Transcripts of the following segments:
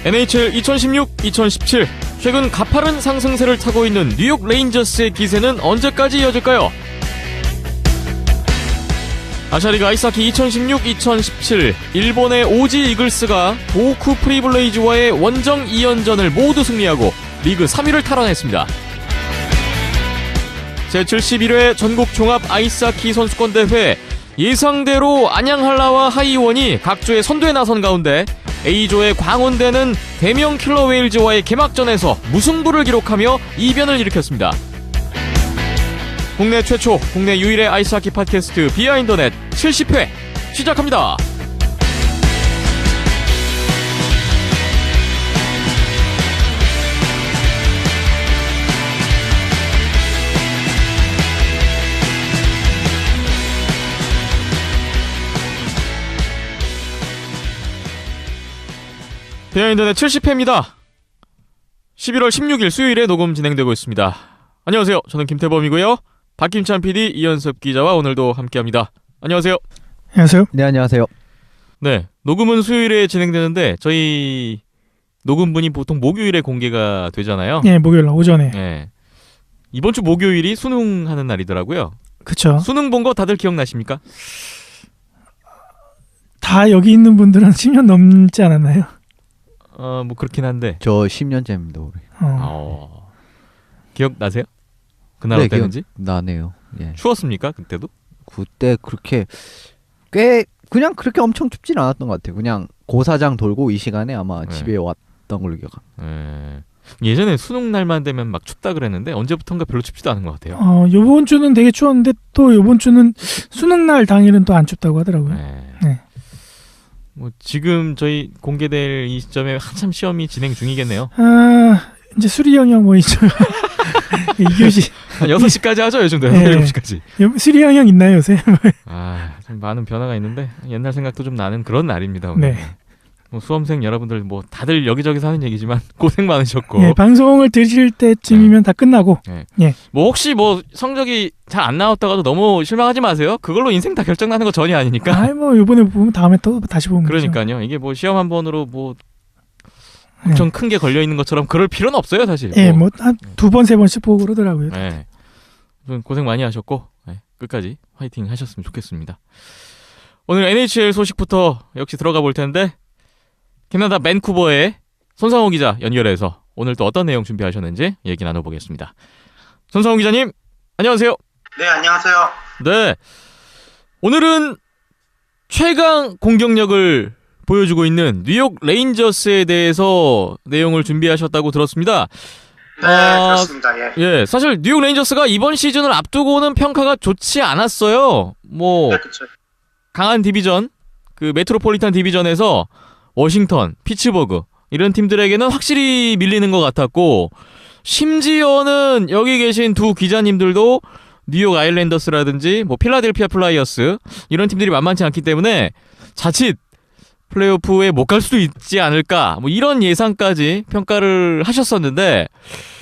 NHL 2016-2017 최근 가파른 상승세를 타고 있는 뉴욕 레인저스의 기세는 언제까지 이어질까요? 아시아리그 아이스하키 2016-2017 일본의 오지 이글스가 도쿠 프리블레이즈와의 원정 2연전을 모두 승리하고 리그 3위를 탈환했습니다. 제71회 전국 종합 아이스하키 선수권 대회 예상대로 안양한라와 하이원이 각조의 선두에 나선 가운데 A조의 광운대는 대명 킬러 웨일즈와의 개막전에서 무승부를 기록하며 이변을 일으켰습니다. 국내 최초, 국내 유일의 아이스하키 팟캐스트 비하인더넷 70회 시작합니다. 비하인더넷 70회입니다. 11월 16일 수요일에 녹음 진행되고 있습니다. 안녕하세요. 저는 김태범이고요. 박김찬 PD, 이현섭 기자와 오늘도 함께합니다. 안녕하세요. 안녕하세요. 네, 안녕하세요. 네, 녹음은 수요일에 진행되는데 저희 녹음분이 보통 목요일에 공개가 되잖아요. 네, 목요일 오전에. 네. 이번 주 목요일이 수능하는 날이더라고요. 그쵸. 수능 본 거 다들 기억나십니까? 다 여기 있는 분들은 10년 넘지 않았나요? 뭐 그렇긴 한데. 저 10년째입니다. 올해. 기억나세요? 그날 네, 어땠는지? 나네요. 예. 추웠습니까? 그때도? 그때 그렇게 꽤 그냥 그렇게 엄청 춥진 않았던 것 같아요. 그냥 고사장 돌고 이 시간에 아마 집에 왔던 걸로 기억합니다. 예전에 수능 날만 되면 막 춥다 그랬는데 언제부턴가 별로 춥지도 않은 것 같아요. 요번 주는 되게 추웠는데 또 요번 주는 수능 날 당일은 또 안 춥다고 하더라고요. 네. 뭐 지금 저희 공개될 이 시점에 한참 시험이 진행 중이겠네요. 이제 수리 영역 뭐 있죠. 2교시 한 6시까지 하죠, 요즘도. 네. 7시까지. 수리 영역 있나요, 요새? 좀 많은 변화가 있는데 옛날 생각도 좀 나는 그런 날입니다. 오늘. 네. 뭐 수험생 여러분들 뭐 다들 여기저기서 하는 얘기지만 고생 많으셨고. 네, 방송을 들으실 때쯤이면 다 끝나고. 네. 예. 뭐 혹시 뭐 성적이 잘 안 나왔다가도 너무 실망하지 마세요. 그걸로 인생 다 결정나는 거 전혀 아니니까. 뭐 요번에 보면 다음에 또 다시 보면 그러니까요. 이게 뭐 시험 한 번으로 뭐 엄청 큰 게 걸려 있는 것처럼 그럴 필요는 없어요, 사실. 예, 뭐 한 2번, 3번씩 보고 그러더라고요. 네. 고생 많이 하셨고 끝까지 화이팅 하셨으면 좋겠습니다. 오늘 NHL 소식부터 역시 들어가 볼 텐데 캐나다 밴쿠버의 손상호 기자 연결해서 오늘 또 어떤 내용 준비하셨는지 얘기 나눠보겠습니다. 손상호 기자님, 안녕하세요. 네, 안녕하세요. 네, 오늘은 최강 공격력을 보여주고 있는 뉴욕 레인저스에 대해서 내용을 준비하셨다고 들었습니다. 네, 그렇습니다. 예, 사실 뉴욕 레인저스가 이번 시즌을 앞두고는 평가가 좋지 않았어요. 뭐 네, 그렇죠. 강한 디비전, 그 메트로폴리탄 디비전에서 워싱턴, 피츠버그 이런 팀들에게는 확실히 밀리는 것 같았고, 심지어는 여기 계신 두 기자님들도 뉴욕 아일랜더스라든지 뭐 필라델피아 플라이어스 이런 팀들이 만만치 않기 때문에 자칫 플레이오프에 못 갈 수도 있지 않을까, 뭐 이런 예상까지 평가를 하셨었는데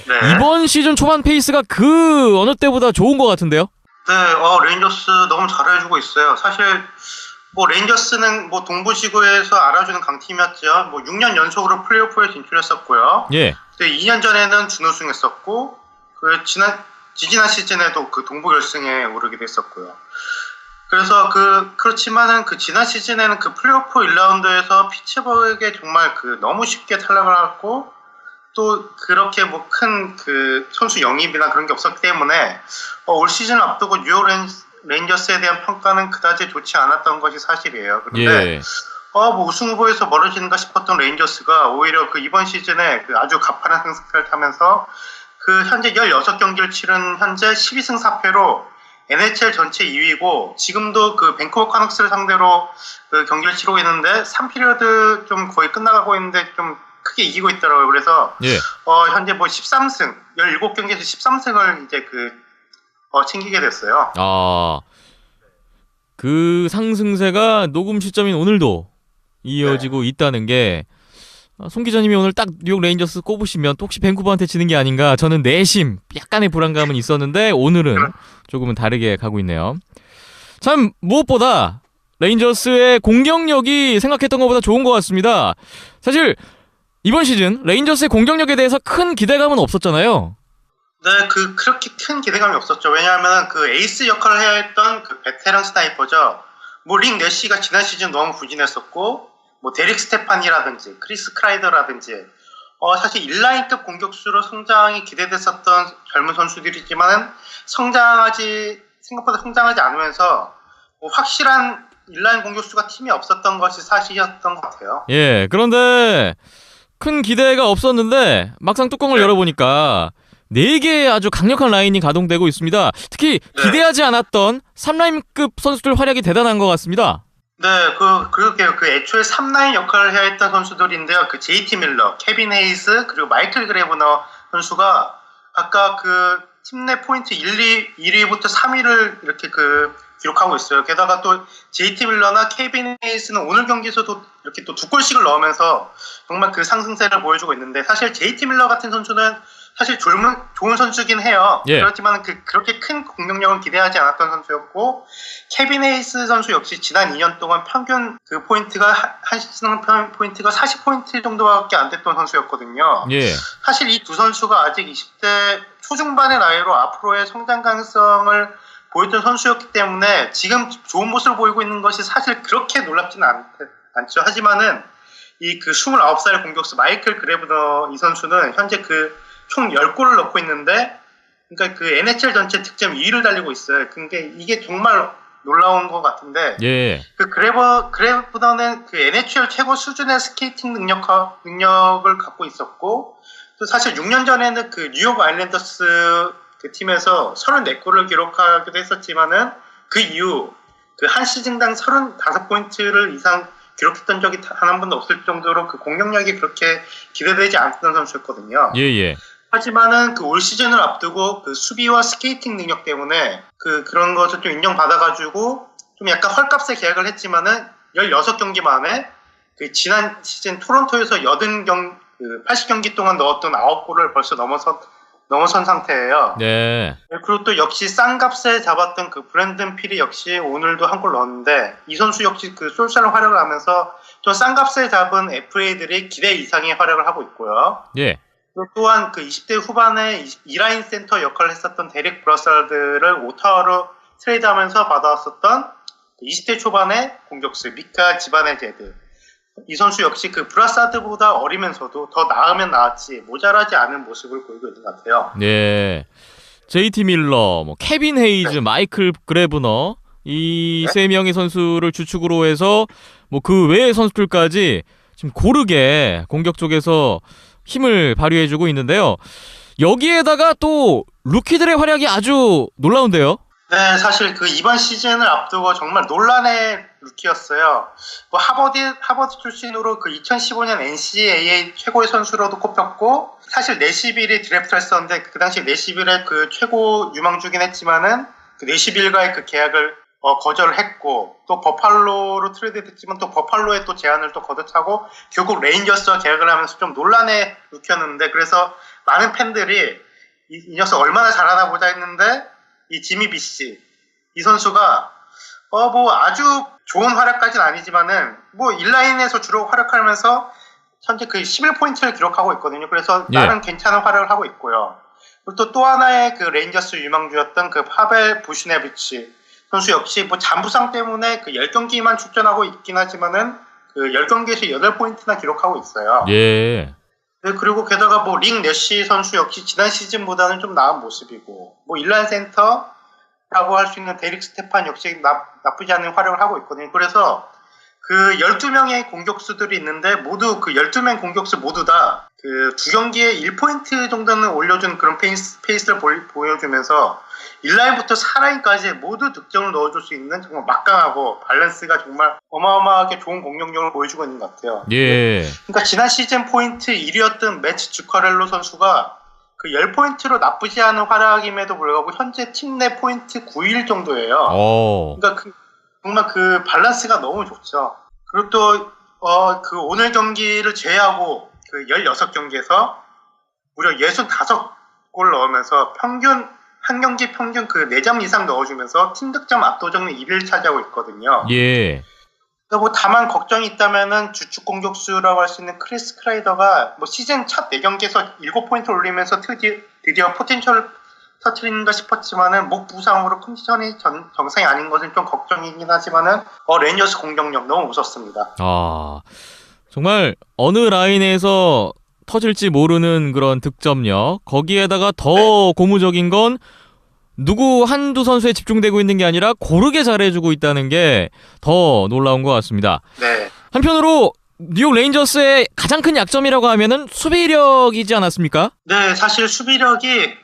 네. 이번 시즌 초반 페이스가 그 어느 때보다 좋은 것 같은데요? 네, 레인저스 너무 잘해주고 있어요. 사실 뭐 레인저스는 뭐 동부지구에서 알아주는 강팀이었죠. 뭐 6년 연속으로 플레이오프에 진출했었고요. 예. 근데 2년 전에는 준우승했었고, 그 지지난 시즌에도 그 동부 결승에 오르기도 했었고요. 그래서 그렇지만은 그 지난 시즌에는 그 플레이오프 1라운드에서 피츠버그에게 정말 너무 쉽게 탈락을 하고, 또 그렇게 뭐 큰 그 선수 영입이나 그런 게 없었기 때문에 올 시즌을 앞두고 뉴욕 레인저스에 대한 평가는 그다지 좋지 않았던 것이 사실이에요. 그런데 뭐 우승 후보에서 멀어지는가 싶었던 레인저스가 오히려 이번 시즌에 아주 가파른 상승세를 타면서 현재 16경기를 치른 현재 12승 4패로 NHL 전체 2위고, 지금도 밴쿠버 카눅스를 상대로 경기를 치르고 있는데 3피리어드 좀 거의 끝나가고 있는데 좀 크게 이기고 있더라고요. 그래서 현재 뭐 13승, 17경기에서 13승을 이제 챙기게 됐어요. 그 상승세가 녹음 시점인 오늘도 이어지고 있다는 게, 송 기자님이 오늘 딱 뉴욕 레인저스 꼽으시면 또 혹시 밴쿠버한테 지는 게 아닌가, 저는 내심 약간의 불안감은 있었는데 오늘은 조금은 다르게 가고 있네요. 참 무엇보다 레인저스의 공격력이 생각했던 것보다 좋은 것 같습니다. 사실 이번 시즌 레인저스의 공격력에 대해서 큰 기대감은 없었잖아요. 네, 그렇게 큰 기대감이 없었죠. 왜냐하면 그 에이스 역할을 해야 했던 그 베테랑 스나이퍼죠. 뭐 릭 내시가 지난 시즌 너무 부진했었고, 뭐 데릭 스테판이라든지 크리스 크라이더라든지 사실 인라인급 공격수로 성장이 기대됐었던 젊은 선수들이지만 생각보다 성장하지 않으면서 뭐 확실한 인라인 공격수가 팀에 없었던 것이 사실이었던 것 같아요. 예, 그런데 큰 기대가 없었는데 막상 뚜껑을 열어보니까 4개의 아주 강력한 라인이 가동되고 있습니다. 특히 기대하지 않았던 3라인급 선수들 활약이 대단한 것 같습니다. 네, 그러게요. 그 애초에 3라인 역할을 해야 했던 선수들인데요. 그 JT 밀러, 케빈 헤이스, 그리고 마이클 그레브너 선수가 아까 그 팀 내 포인트 1위부터 3위를 이렇게 기록하고 있어요. 게다가 또 JT 밀러나 케빈 헤이스는 오늘 경기에서도 이렇게 또 2골씩을 넣으면서 정말 그 상승세를 보여주고 있는데, 사실 JT 밀러 같은 선수는 사실 좋은 선수긴 해요. 예. 그렇지만 그렇게 큰 공격력을 기대하지 않았던 선수였고, 케빈 헤이스 선수 역시 지난 2년 동안 평균 그 포인트가 한 시즌 포인트가 40포인트 정도밖에 안 됐던 선수였거든요. 예. 사실 이 두 선수가 아직 20대 초중반의 나이로 앞으로의 성장 가능성을 보였던 선수였기 때문에 지금 좋은 모습을 보이고 있는 것이 사실 그렇게 놀랍지는 않죠. 하지만은 이 29살 공격수 마이클 그레브너 이 선수는 현재 총 10골을 넣고 있는데, 그러니까 그 NHL 전체 득점 2위를 달리고 있어요. 그러니까 이게 정말 놀라운 것 같은데, 예. 그 그레브너는 그 NHL 최고 수준의 스케이팅 능력을 갖고 있었고, 또 사실 6년 전에는 그 뉴욕 아일랜더스 그 팀에서 34골을 기록하기도 했었지만은 그 이후 그 한 시즌당 35포인트를 이상 기록했던 적이 단 한 번도 없을 정도로 그 공격력이 그렇게 기대되지 않던 선수였거든요. 예. 하지만은 그 올 시즌을 앞두고 그 수비와 스케이팅 능력 때문에 그런 것을 좀 인정받아가지고 좀 약간 헐값에 계약을 했지만은 16경기 만에 그 지난 시즌 토론토에서 80경기 동안 넣었던 9골을 벌써 넘어선 상태예요. 네. 그리고 또 역시 싼 값에 잡았던 그 브랜든 필이 역시 오늘도 한 골 넣었는데, 이 선수 역시 그 쏠쏠한 활약을 하면서 좀 싼 값에 잡은 FA들이 기대 이상의 활약을 하고 있고요. 예. 또한 그 20대 후반에 2라인 센터 역할을 했었던 데릭 브라사드를 오타와로 트레이드하면서 받아왔었던 20대 초반의 공격수 미카 지바네제드, 이 선수 역시 그 브라사드보다 어리면서도 더 나으면 나았지 모자라지 않은 모습을 보이고 있는 것 같아요. 네. JT 밀러, 케빈 헤이즈, 마이클 그레브너 이 세 명의 선수를 주축으로 해서 그 외의 선수들까지 지금 고르게 공격 쪽에서 힘을 발휘해주고 있는데요. 여기에다가 또 루키들의 활약이 아주 놀라운데요. 네, 사실 이번 시즌을 앞두고 정말 논란의 루키였어요. 하버드 출신으로 2015년 NCAA 최고의 선수로도 꼽혔고, 사실 내시빌이 드래프트 했었는데 그 당시 내시빌의 최고 유망주긴 했지만은 내시빌과의 계약을 거절을 했고, 또 버팔로로 트레이드됐지만 또 버팔로의 또 제안을 또 거듭하고 결국 레인저스와 계약을 하면서 좀 논란의 루키였는데, 그래서 많은 팬들이 이 녀석 얼마나 잘하나 보자 했는데, 이 지미 비시 이 선수가 아주 좋은 활약까지는 아니지만은 인라인에서 주로 활약하면서 현재 11포인트를 기록하고 있거든요. 그래서 나름 괜찮은 활약을 하고 있고요. 그리고 또 하나의 레인저스 유망주였던 파벨 부슈네비치 선수 역시 잔부상 때문에 10경기만 출전하고 있긴 하지만은 10경기에서 8포인트나 기록하고 있어요. 예. 네, 그리고 게다가 릭 내시 선수 역시 지난 시즌보다는 좀 나은 모습이고, 인라인 센터라고 할 수 있는 데릭 스테판 역시 나쁘지 않은 활약을 하고 있거든요. 그래서 12명의 공격수들이 있는데 모두 12명 공격수 모두 다 2경기에 1포인트 정도는 올려준 그런 페이스를 보여주면서 1라인부터 4라인까지 모두 득점을 넣어줄 수 있는 정말 막강하고 밸런스가 정말 어마어마하게 좋은 공격력을 보여주고 있는 것 같아요. 예. 그러니까 지난 시즌 포인트 1위였던 매치 주카렐로 선수가 10포인트로 나쁘지 않은 활약임에도 불구하고 현재 팀 내 포인트 9위 정도예요. 그러니까 정말 밸런스가 너무 좋죠. 그리고 또 오늘 경기를 제외하고 16경기에서 무려 65골 넣으면서 한 경기 평균 4점 이상 넣어주면서 팀 득점 압도적인 1위를 차지하고 있거든요. 예. 뭐 다만 걱정이 있다면은 주축 공격수라고 할 수 있는 크리스 크라이더가 뭐 시즌 첫 4경기에서 7포인트 올리면서 드디어 포텐셜 터트리는가 싶었지만은 목 부상으로 컨디션이 정상이 아닌 것은 좀 걱정이긴 하지만은 레인저스 공격력 너무 무섭습니다. 정말 어느 라인에서 터질지 모르는 그런 득점력, 거기에다가 더 고무적인 건 누구 한두 선수에 집중되고 있는 게 아니라 고르게 잘해주고 있다는 게 더 놀라운 것 같습니다. 네. 한편으로 뉴욕 레인저스의 가장 큰 약점이라고 하면은 수비력이지 않았습니까? 네, 사실 수비력이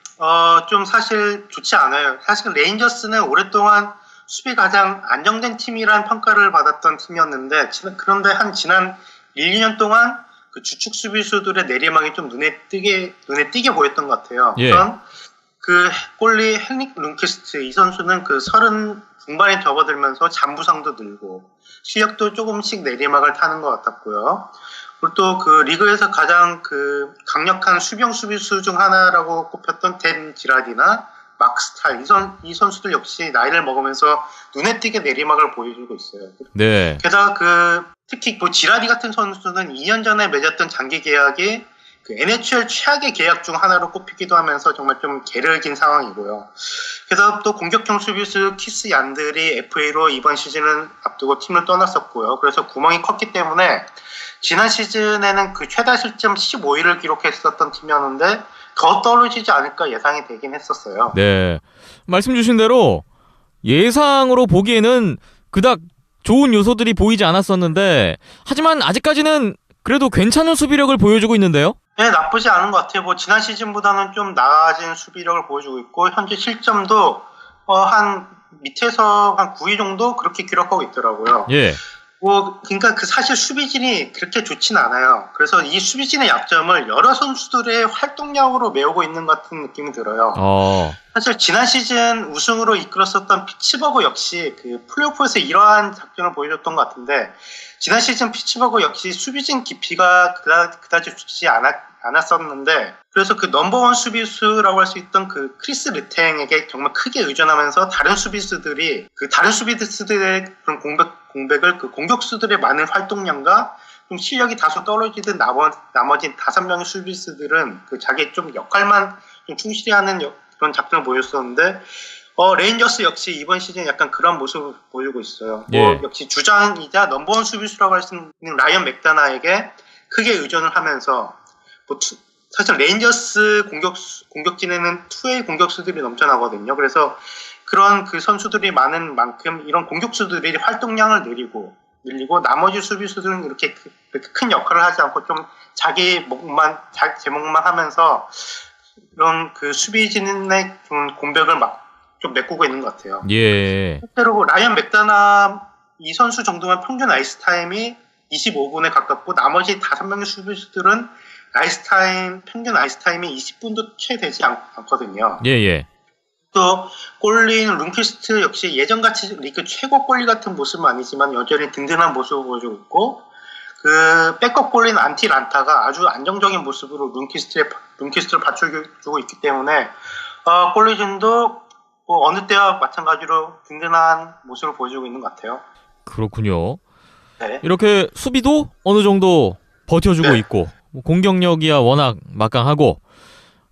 좀 사실 좋지 않아요. 사실 레인저스는 오랫동안 수비 가장 안정된 팀이라는 평가를 받았던 팀이었는데 그런데 지난 1, 2년 동안 그 주축 수비수들의 내리막이 좀 눈에 띄게 보였던 것 같아요. 예. 우선 그 골리 헨릭 룬키스트 이 선수는 그 30 중반에 접어들면서 잔부상도 늘고 실력도 조금씩 내리막을 타는 것 같았고요. 그리고 또 그 리그에서 가장 그 강력한 수비형 수비수 중 하나라고 꼽혔던 댄 지라디나 마크 스탈 이 선수들 역시 나이를 먹으면서 눈에 띄게 내리막을 보여주고 있어요. 네. 게다가 특히 뭐 지라디 같은 선수는 2년 전에 맺었던 장기 계약이 그 NHL 최악의 계약 중 하나로 꼽히기도 하면서 정말 좀 게으르긴 상황이고요. 그래서 또 공격형 수비수 키스 얀들이 FA로 이번 시즌을 앞두고 팀을 떠났었고요. 그래서 구멍이 컸기 때문에 지난 시즌에는 그 최다 실점 15위를 기록했었던 팀이었는데 더 떨어지지 않을까 예상이 되긴 했었어요. 네. 말씀 주신 대로 예상으로 보기에는 그닥 좋은 요소들이 보이지 않았었는데 하지만 아직까지는 그래도 괜찮은 수비력을 보여주고 있는데요? 네, 나쁘지 않은 것 같아요. 뭐 지난 시즌보다는 좀 나아진 수비력을 보여주고 있고 현재 실점도 한 밑에서 한 9위 정도 그렇게 기록하고 있더라고요. 예. 그러니까 그 사실 수비진이 그렇게 좋진 않아요. 그래서 이 수비진의 약점을 여러 선수들의 활동량으로 메우고 있는 것 같은 느낌이 들어요. 사실 지난 시즌 우승으로 이끌었었던 피츠버그 역시 그 플레이오프에서 이러한 작전을 보여줬던 것 같은데 지난 시즌 피츠버그 역시 수비진 깊이가 그다지 좋지 않았었는데 그래서 그 넘버원 수비수라고 할 수 있던 그 크리스 르탱에게 정말 크게 의존하면서 다른 수비수들의 그런 공백을 그 공격수들의 많은 활동량과 좀 실력이 다소 떨어지던 나머지 5명의 수비수들은 그 자기의 좀 역할만 좀 충실히 하는 그런 작전을 보였었는데 레인저스 역시 이번 시즌 약간 그런 모습을 보이고 있어요. 예. 역시 주장이자 넘버원 수비수라고 할 수 있는 라이언 맥다나에게 크게 의존을 하면서 사실 레인저스 공격진에는 투웨이 공격수들이 넘쳐나거든요. 그래서 그런 그 선수들이 많은 만큼 이런 공격수들이 활동량을 늘리고 나머지 수비수들은 이렇게 큰 역할을 하지 않고 좀 제목만 하면서 이런 그 수비진의 좀 공백을 좀 메꾸고 있는 것 같아요. 예. 실제로 라이언 맥다나 이 선수 정도면 평균 아이스 타임이 25분에 가깝고 나머지 5명의 수비수들은 평균 아이스 타임이 20분도 채 되지 않거든요. 예. 또 골린 룸키스트 역시 예전같이 리그 최고 골리 같은 모습은 아니지만 여전히 든든한 모습을 보여주고 있고 그 백업 골린 안티 란타가 아주 안정적인 모습으로 룸키스트를 받쳐주고 있기 때문에 골리진도 어느 때와 마찬가지로 든든한 모습을 보여주고 있는 것 같아요. 그렇군요. 네. 이렇게 수비도 어느 정도 버텨주고 네. 있고 공격력이야 워낙 막강하고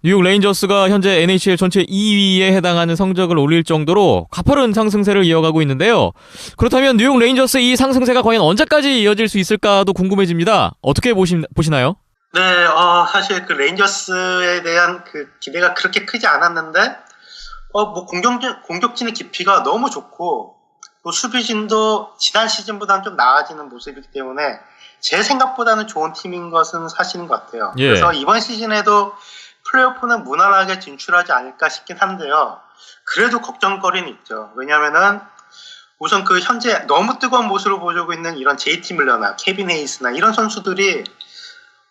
뉴욕 레인저스가 현재 NHL 전체 2위에 해당하는 성적을 올릴 정도로 가파른 상승세를 이어가고 있는데요. 그렇다면 뉴욕 레인저스의 이 상승세가 과연 언제까지 이어질 수 있을까도 궁금해집니다. 어떻게 보시나요? 네, 사실 그 레인저스에 대한 그 기대가 그렇게 크지 않았는데 뭐 공격진의 깊이가 너무 좋고 또 수비진도 지난 시즌보다는 좀 나아지는 모습이기 때문에 제 생각보다는 좋은 팀인 것은 사실인 것 같아요. 예. 그래서 이번 시즌에도 플레이오프는 무난하게 진출하지 않을까 싶긴 한데요. 그래도 걱정거리는 있죠. 왜냐하면은 우선 그 현재 너무 뜨거운 모습을 보여주고 있는 이런 JT 밀러나 케빈 헤이스나 이런 선수들이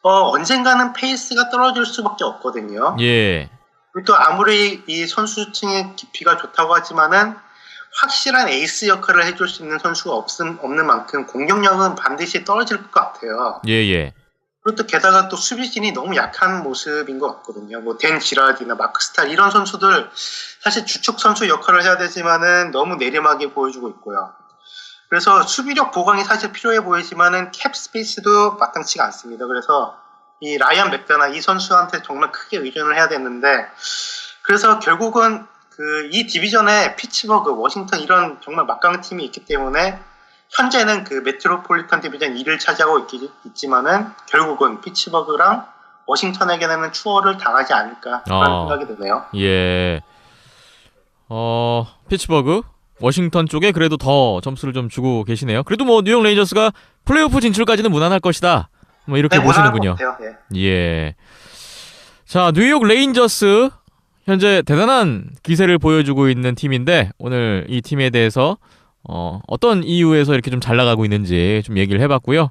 언젠가는 페이스가 떨어질 수밖에 없거든요. 예. 또 아무리 이 선수층의 깊이가 좋다고 하지만은 확실한 에이스 역할을 해줄 수 있는 선수가 없는 만큼 공격력은 반드시 떨어질 것 같아요. 예. 그리고 또 게다가 또 수비진이 너무 약한 모습인 것 같거든요. 뭐 댄 지라디나 마크 스탈 이런 선수들 사실 주축 선수 역할을 해야 되지만은 너무 내리막이 보여주고 있고요. 그래서 수비력 보강이 사실 필요해 보이지만은 캡 스페이스도 마땅치가 않습니다. 그래서 이 라이언 맥더나 이 선수한테 정말 크게 의존을 해야 되는데, 그래서 결국은 이 디비전에 피츠버그, 워싱턴 이런 정말 막강 팀이 있기 때문에 현재는 그 메트로폴리탄 디비전 2를 차지하고 있지만은 결국은 피츠버그랑 워싱턴에게는 추월을 당하지 않을까라는 생각이 드네요. 예. 피츠버그, 워싱턴 쪽에 그래도 더 점수를 좀 주고 계시네요. 그래도 뭐 뉴욕 레인저스가 플레이오프 진출까지는 무난할 것이다. 뭐 이렇게 보시는군요. 예. 자, 뉴욕 레인저스 현재 대단한 기세를 보여주고 있는 팀인데 오늘 이 팀에 대해서 어떤 이유에서 이렇게 좀 잘 나가고 있는지 좀 얘기를 해봤고요.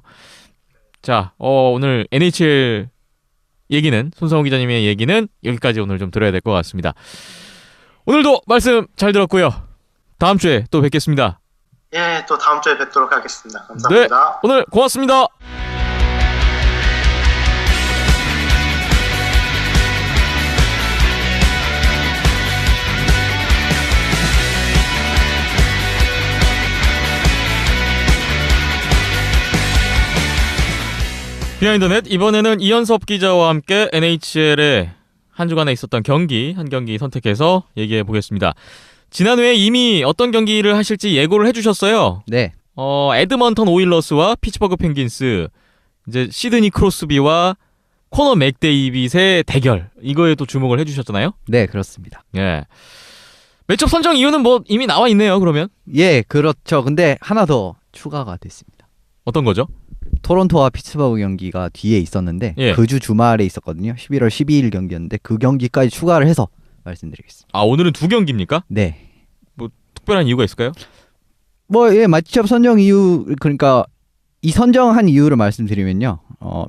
자, 오늘 NHL 얘기는 손성우 기자님의 얘기는 여기까지 오늘 좀 들어야 될 것 같습니다. 오늘도 말씀 잘 들었고요. 다음 주에 또 뵙겠습니다. 예, 또 다음 주에 뵙도록 하겠습니다. 감사합니다. 네, 오늘 고맙습니다. 비하인드넷 이번에는 이현섭 기자와 함께 NHL의 한 주간에 있었던 한 경기 선택해서 얘기해 보겠습니다. 지난해에 이미 어떤 경기를 하실지 예고를 해주셨어요. 네. 에드먼턴 오일러스와 피츠버그 펭귄스, 이제 시드니 크로스비와 코너 맥데이빗의 대결, 이거에 또 주목을 해주셨잖아요. 네, 그렇습니다. 예. 매첩 선정 이유는 뭐 이미 나와 있네요. 그러면 예, 그렇죠. 근데 하나 더 추가가 됐습니다. 어떤 거죠? 토론토와 피츠버그 경기가 뒤에 있었는데 예. 그 주 주말에 있었거든요. 11월 12일 경기였는데 그 경기까지 추가를 해서 말씀드리겠습니다. 아, 오늘은 두 경기입니까? 네. 뭐 특별한 이유가 있을까요? 예, 매치업 선정 이유, 그러니까 이 선정한 이유를 말씀드리면요.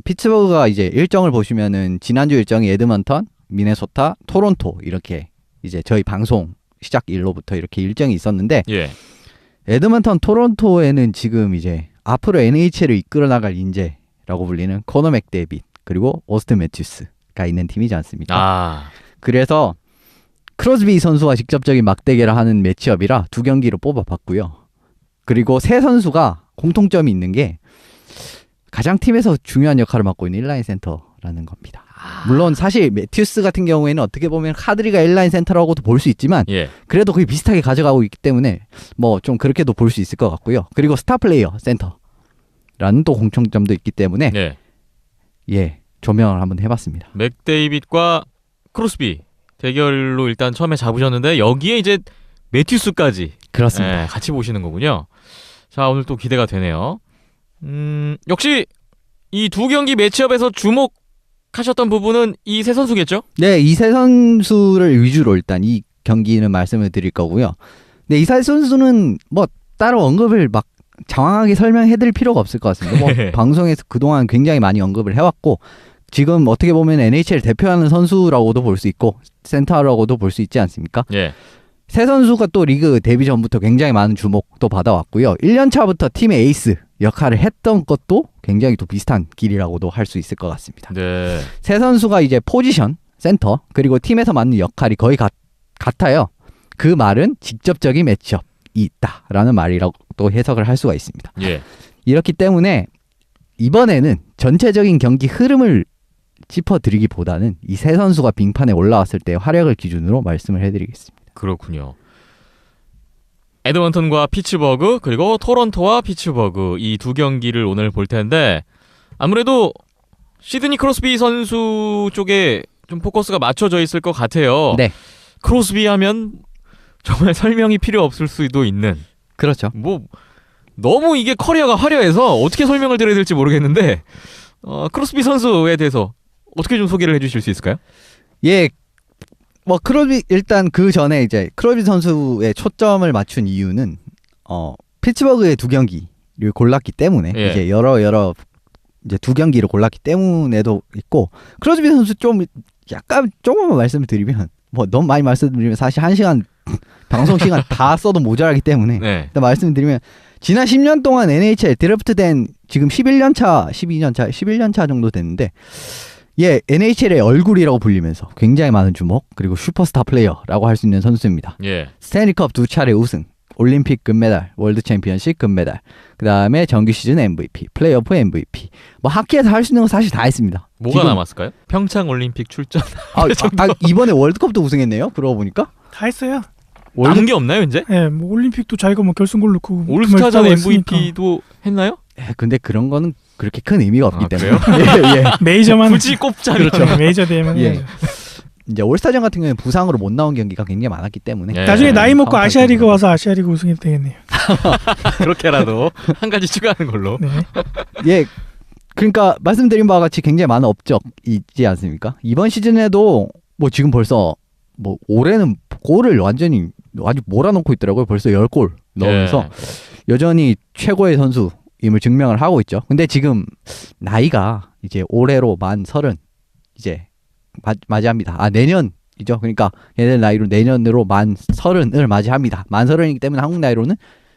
피츠버그가 이제 일정을 보시면은 지난주 일정이 에드먼턴, 미네소타, 토론토 이렇게 이제 저희 방송 시작일로부터 이렇게 일정이 있었는데 예. 에드먼턴, 토론토에는 지금 이제 앞으로 NHL을 이끌어 나갈 인재라고 불리는 코너 맥데이빗 그리고 오스틴 매튜스가 있는 팀이지 않습니까? 아, 그래서 크로스비 선수와 직접적인 막대결을 하는 매치업이라 두 경기로 뽑아봤고요. 그리고 세 선수가 공통점이 있는 게 가장 팀에서 중요한 역할을 맡고 있는 1라인 센터라는 겁니다. 물론 사실 매튜스 같은 경우에는 어떻게 보면 카드리가 1라인 센터라고도 볼 수 있지만 예. 그래도 거의 비슷하게 가져가고 있기 때문에 뭐 좀 그렇게도 볼 수 있을 것 같고요. 그리고 스타 플레이어 센터라는 또 공통점도 있기 때문에 예. 예, 조명을 한번 해봤습니다. 맥데이빗과 크로스비 대결로 일단 처음에 잡으셨는데 여기에 이제 매튜스까지 그렇습니다. 같이 보시는 거군요. 자, 오늘 또 기대가 되네요. 역시 이 두 경기 매치업에서 주목하셨던 부분은 이 세 선수겠죠? 네, 이 세 선수를 위주로 일단 이 경기는 말씀을 드릴 거고요. 네, 이 세 선수는 뭐 따로 언급을 막 장황하게 설명해드릴 필요가 없을 것 같습니다. 뭐 방송에서 그동안 굉장히 많이 언급을 해왔고 지금 어떻게 보면 NHL 대표하는 선수라고도 볼 수 있고 센터라고도 볼 수 있지 않습니까? 예. 세 선수가 또 리그 데뷔 전부터 굉장히 많은 주목도 받아왔고요. 1년 차부터 팀의 에이스 역할을 했던 것도 굉장히 또 비슷한 길이라고도 할 수 있을 것 같습니다. 네. 세 선수가 이제 포지션, 센터, 그리고 팀에서 맡는 역할이 거의 같아요. 그 말은 직접적인 매치업이 있다라는 말이라고 또 해석을 할 수가 있습니다. 예. 이렇기 때문에 이번에는 전체적인 경기 흐름을 짚어드리기보다는 이 세 선수가 빙판에 올라왔을 때의 활약을 기준으로 말씀을 해드리겠습니다. 그렇군요. 에드먼턴과 피츠버그 그리고 토론토와 피츠버그 이 두 경기를 오늘 볼 텐데 아무래도 시드니 크로스비 선수 쪽에 좀 포커스가 맞춰져 있을 것 같아요. 네. 크로스비 하면 정말 설명이 필요 없을 수도 있는, 그렇죠. 뭐 너무 이게 커리어가 화려해서 어떻게 설명을 드려야 될지 모르겠는데 크로스비 선수에 대해서 어떻게 좀 소개를 해주실 수 있을까요? 예, 뭐 크로비 일단 그 전에 이제 크로비 선수의 초점을 맞춘 이유는 피츠버그의 두 경기를 골랐기 때문에 예. 이제 여러 이제 두 경기를 골랐기 때문에도 있고 크로스비 선수 좀 약간 조금만 말씀을 드리면 뭐 너무 많이 말씀드리면 사실 1시간 방송 시간 다 써도 모자라기 때문에 네. 일단 말씀드리면 지난 10년 동안 NHL 드래프트된 지금 11년 차, 12년 차, 11년 차 정도 됐는데 예, NHL의 얼굴이라고 불리면서 굉장히 많은 주목 그리고 슈퍼스타 플레이어라고 할 수 있는 선수입니다. 예. 스탠리컵 2차례 우승, 올림픽 금메달, 월드 챔피언십 금메달, 그 다음에 정규 시즌 MVP, 플레이오프 MVP. 뭐 하키에서 할 수 있는 건 사실 다 했습니다. 뭐가 지금- 남았을까요? 평창 올림픽 출전. 이번에 월드컵도 우승했네요. 그러고 보니까. 다 했어요. 남은 게 없나요, 이제? 예, 뭐 올림픽도 자기가 뭐 결승골 넣고 올스타전 금메달 했으니까. MVP도 했나요? 근데 그런 거는 그렇게 큰 의미가 없기 아, 때문에. 예, 예. 메이저만 굳이 꼽자면. 그렇죠. 메이저 대회만 예. 해야죠. 이제 올스타전 같은 경우는 부상으로 못 나온 경기가 굉장히 많았기 때문에. 예. 나중에 나이 먹고 카운터 아시아리그 경기가. 와서 아시아리그 우승해도 되겠네요. 그렇게라도 한 가지 추가하는 걸로. 네. 예. 그러니까 말씀드린 바와 같이 굉장히 많은 업적이 있지 않습니까? 이번 시즌에도 뭐 지금 벌써 뭐 올해는 골을 완전히 아주 몰아넣고 있더라고요. 벌써 10골 넣으면서 예. 여전히 최고의 선수임을 증명을 하고 있죠. 근데 지금 나이가 이제 올해로 만 30 이제 맞이합니다. 아, 내년이죠. 그러니까 얘네 나이로 내년으로 만 30을 맞이합니다. 만 30이기 때문에 한국 나이로는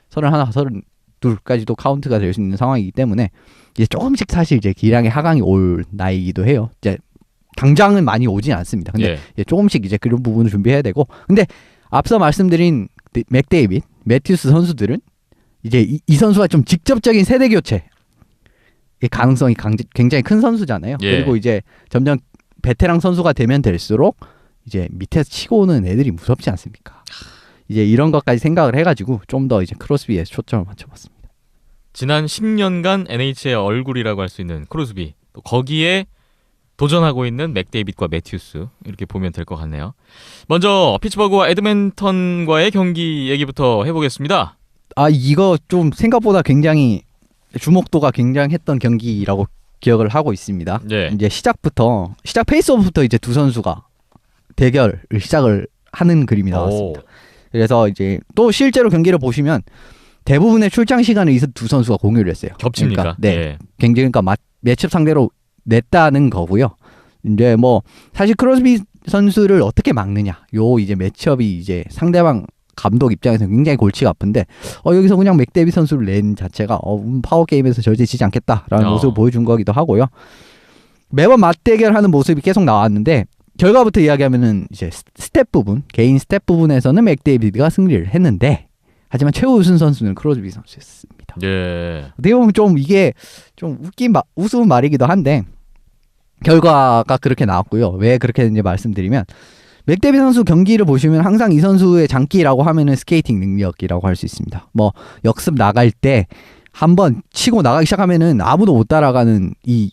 31, 32까지도 카운트가 될 수 있는 상황이기 때문에 이제 조금씩 사실 이제 기량의 하강이 올 나이이기도 해요. 이제 당장은 많이 오진 않습니다. 근데 예. 이제 조금씩 이제 그런 부분을 준비해야 되고, 근데 앞서 말씀드린 맥데이빗, 매튜스 선수들은 이제 이 선수가 좀 직접적인 세대 교체 의 가능성이 굉장히 큰 선수잖아요. 예. 그리고 이제 점점 베테랑 선수가 되면 될수록 이제 밑에서 치고 오는 애들이 무섭지 않습니까? 이제 이런 것까지 생각을 해가지고 좀 더 이제 크로스비에 초점을 맞춰봤습니다. 지난 10년간 NH의 얼굴이라고 할 수 있는 크로스비, 또 거기에 도전하고 있는 맥데이빗과 매튜스, 이렇게 보면 될 것 같네요. 먼저 피츠버그와 에드먼턴과의 경기 얘기부터 해보겠습니다. 아, 이거 좀 생각보다 굉장히 주목도가 굉장했던 경기라고 기억을 하고 있습니다. 예. 이제 시작 페이스오프부터 이제 두 선수가 대결을 시작을 하는 그림이 나왔습니다. 그래서 이제 또 실제로 경기를 보시면 대부분의 출장 시간을 이 두 선수가 공유를 했어요. 겹칩니까? 그러니까, 네. 예. 굉장히 그러니까 매치업 상대로 냈다는 거고요. 이제 뭐 사실 크로스비 선수를 어떻게 막느냐, 요 이제 매치업이 이제 상대방 감독 입장에서 굉장히 골치가 아픈데 여기서 그냥 맥데이빗 선수를 낸 자체가 파워 게임에서 절대 지지 않겠다라는 모습을 보여준 거기도 하고요. 매번 맞대결하는 모습이 계속 나왔는데 결과부터 이야기하면은 이제 스텝 부분, 개인 스텝 부분에서는 맥데이빗가 승리를 했는데 하지만 최후 우승 선수는 크로스비 선수였습니다. 예. 어떻게 보면 좀 이게 좀 우스운 말이기도 한데 결과가 그렇게 나왔고요. 왜 그렇게 됐는지 말씀드리면 맥데이빗 선수 경기를 보시면 항상 이 선수의 장기라고 하면은 스케이팅 능력이라고 할 수 있습니다. 뭐 역습 나갈 때 한번 치고 나가기 시작하면은 아무도 못 따라가는 이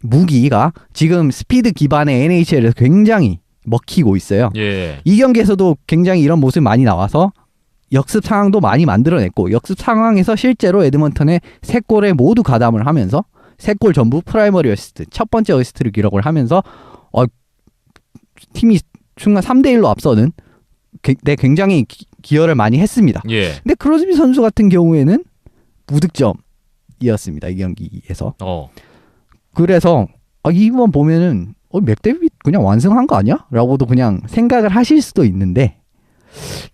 무기가 지금 스피드 기반의 NHL에서 굉장히 먹히고 있어요. 예. 이 경기에서도 굉장히 이런 모습이 많이 나와서 역습 상황도 많이 만들어냈고 역습 상황에서 실제로 에드먼턴의 3골에 모두 가담을 하면서 3골 전부 프라이머리 어시스트, 첫 번째 어시스트를 기록을 하면서 팀이 순간 3대1로 앞서는 굉장히 기여를 많이 했습니다. 예. 근데 크로스비 선수 같은 경우에는 무득점이었습니다. 이 경기에서. 그래서 이번 보면은 맥데이빗 그냥 완승한 거 아니야? 라고도 그냥 생각을 하실 수도 있는데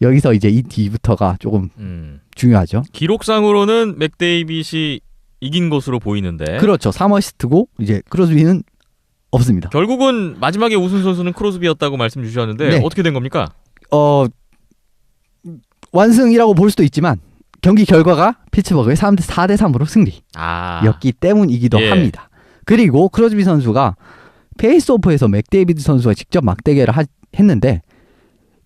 여기서 이제 이 뒤부터가 조금 중요하죠. 기록상으로는 맥데이빗이 이긴 것으로 보이는데 그렇죠. 3어시스트고 이제 크로스비는 없습니다. 결국은 마지막에 우승 선수는 크로스비였다고 말씀 주셨는데 네. 어떻게 된 겁니까? 완승이라고 볼 수도 있지만 경기 결과가 피츠버그의 4대3으로 승리였기 때문이기도 예. 합니다. 그리고 크로스비 선수가 페이스오프에서 맥데이비드 선수가 직접 막대결을 했는데